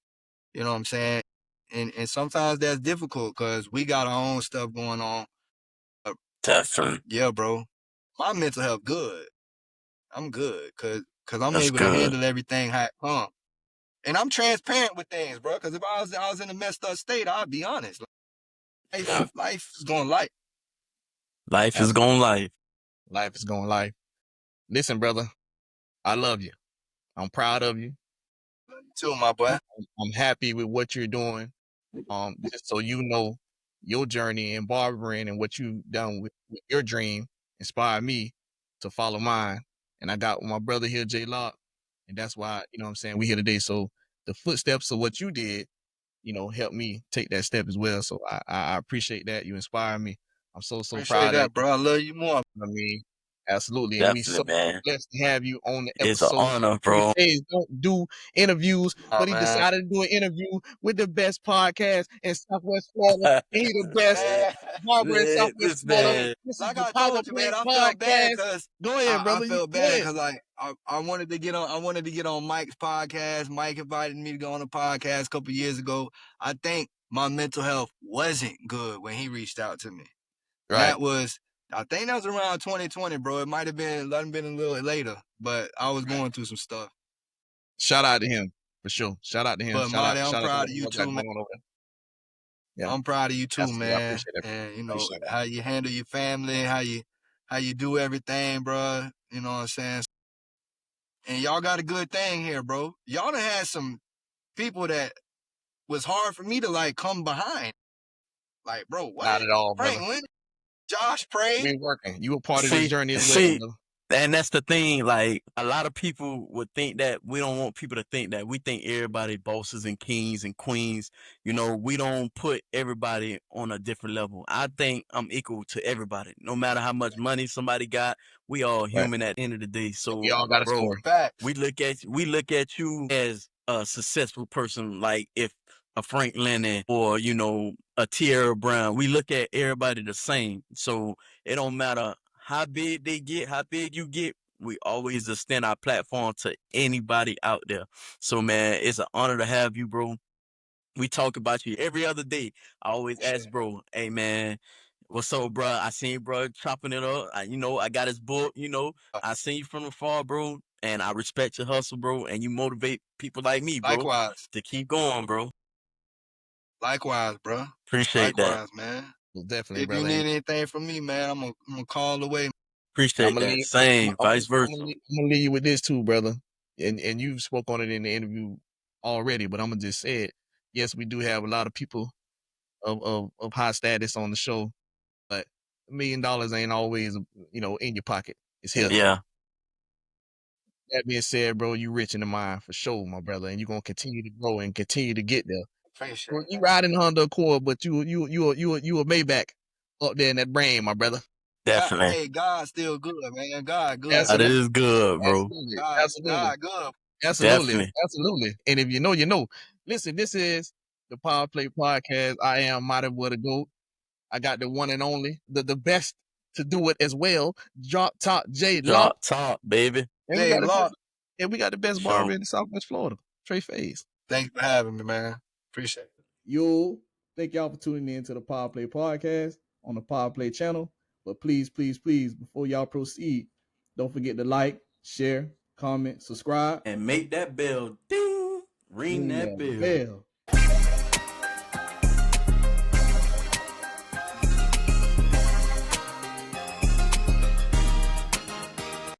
Speaker 3: You know what I'm saying? And sometimes that's difficult because we got our own stuff going on.
Speaker 2: Definitely.
Speaker 3: Yeah, bro. My mental health good. I'm good because I'm
Speaker 2: That's
Speaker 3: able to
Speaker 2: good.
Speaker 3: handle everything how it comes. And I'm transparent with things, bro. Because if I was in a messed up state, I'd be honest. Life is going life.
Speaker 2: Life is going life.
Speaker 1: Life is going life. Listen, brother, I love you. I'm proud of you.
Speaker 3: Too, my boy.
Speaker 1: I'm happy with what you're doing. Just so you know, your journey in barbering and what you've done with your dream inspired me to follow mine. And I got my brother here, J Lock, and that's why, you know what I'm saying, we here today. So the footsteps of what you did, you know, helped me take that step as well. So I appreciate that. You inspire me. I'm so
Speaker 3: Appreciate
Speaker 1: proud of
Speaker 3: that,
Speaker 1: you.
Speaker 3: bro. I love you more.
Speaker 1: I mean, absolutely. And we so
Speaker 2: Definitely, man.
Speaker 1: blessed to have you on the
Speaker 2: It's an
Speaker 1: episode.
Speaker 2: honor,
Speaker 1: Trey
Speaker 2: bro.
Speaker 1: Fadez don't do interviews,
Speaker 3: Oh,
Speaker 1: but he
Speaker 3: man.
Speaker 1: decided to do an interview with the best podcast in Southwest Florida. And he the best barber in Southwest
Speaker 2: This
Speaker 1: Florida.
Speaker 2: man.
Speaker 1: This is
Speaker 3: Like
Speaker 1: the
Speaker 3: I
Speaker 1: Power
Speaker 3: told you, man,
Speaker 1: Play
Speaker 3: I felt bad
Speaker 1: Podcast.
Speaker 3: because
Speaker 1: Go ahead, brother.
Speaker 3: I felt
Speaker 1: Go
Speaker 3: bad
Speaker 1: ahead.
Speaker 3: because like I wanted to get on Mike's podcast. Mike invited me to go on a podcast a couple years ago. I think my mental health wasn't good when he reached out to me.
Speaker 1: Right.
Speaker 3: I think that was around 2020, bro. It might have been a little later, but I was going through some stuff.
Speaker 1: Shout out to him for sure. Shout out to him.
Speaker 3: But Marty, I'm
Speaker 1: shout out to
Speaker 3: proud
Speaker 1: what
Speaker 3: of you
Speaker 1: y'all got
Speaker 3: too, man.
Speaker 1: going over there. Yeah.
Speaker 3: I'm proud of you too,
Speaker 1: Absolutely. I
Speaker 3: man.
Speaker 1: appreciate that.
Speaker 3: And you know
Speaker 1: Appreciate that.
Speaker 3: how you handle your family, how you do everything, bro. You know what I'm saying? And y'all got a good thing here, bro. Y'all done had some people that was hard for me to like come behind. Like, bro, what?
Speaker 1: Not at all, brother.
Speaker 3: Franklin, Josh, Prey.
Speaker 1: We working. You a part of this journey as well, brother.
Speaker 2: And that's the thing, like, a lot of people would think that we don't want people to think that. We think everybody bosses and kings and queens. You know, we don't put everybody on a different level. I think I'm equal to everybody. No matter how much money somebody got, we all human at the end of the day. So,
Speaker 1: We all got a
Speaker 2: bro,
Speaker 1: story.
Speaker 3: Facts.
Speaker 2: we look at you as a successful person. Like if a Frank Lennon or, you know, a Tierra Brown, we look at everybody the same. So it don't matter how big they get, how big you get, we always extend our platform to anybody out there. So, man, it's an honor to have you, bro. We talk about you every other day. I always ask, bro, hey, man, what's up, bro? I seen bro chopping it up. I got his book, I seen you from afar, bro. And I respect your hustle, bro. And you motivate people like me, bro,
Speaker 3: Likewise.
Speaker 2: to keep going, bro.
Speaker 3: Likewise, bro.
Speaker 2: Appreciate
Speaker 3: Likewise,
Speaker 2: that.
Speaker 3: man.
Speaker 1: Well, definitely,
Speaker 3: If
Speaker 1: brother.
Speaker 3: you need anything from me, man, I'm gonna call away.
Speaker 2: Appreciate that. Same, vice versa.
Speaker 1: I'm gonna leave you with this too, brother. And you spoke on it in the interview already, but I'm gonna just say it. Yes, we do have a lot of people of high status on the show, but $1 million ain't always, in your pocket. It's here.
Speaker 2: Yeah.
Speaker 1: That being said, bro, you rich in the mind for sure, my brother, and you're gonna continue to grow and continue to get there.
Speaker 3: Appreciate
Speaker 1: You
Speaker 3: that.
Speaker 1: riding the Honda Accord, but you a Maybach up there in that brain, my brother.
Speaker 2: Definitely.
Speaker 3: Hey, God's still good, man. God good.
Speaker 2: That is good, bro.
Speaker 1: Absolutely.
Speaker 3: God good.
Speaker 2: Definitely.
Speaker 1: Absolutely. And if you know, you know. Listen, this is the Power Play Podcast. I am Mighty Boy the GOAT. I got the one and only, the best to do it as well. Drop Top J Lock.
Speaker 2: Drop top, baby.
Speaker 1: And
Speaker 3: J Lock.
Speaker 1: we got the best
Speaker 2: Sure.
Speaker 1: barber in Southwest Florida, Trey Fadez.
Speaker 3: Thanks for having me, man. Appreciate it.
Speaker 1: Yo, thank y'all for tuning in to the Power Play Podcast on the Power Play channel. But please, please, please, before y'all proceed, don't forget to like, share, comment, subscribe,
Speaker 2: and make that bell ding. Ring that bell.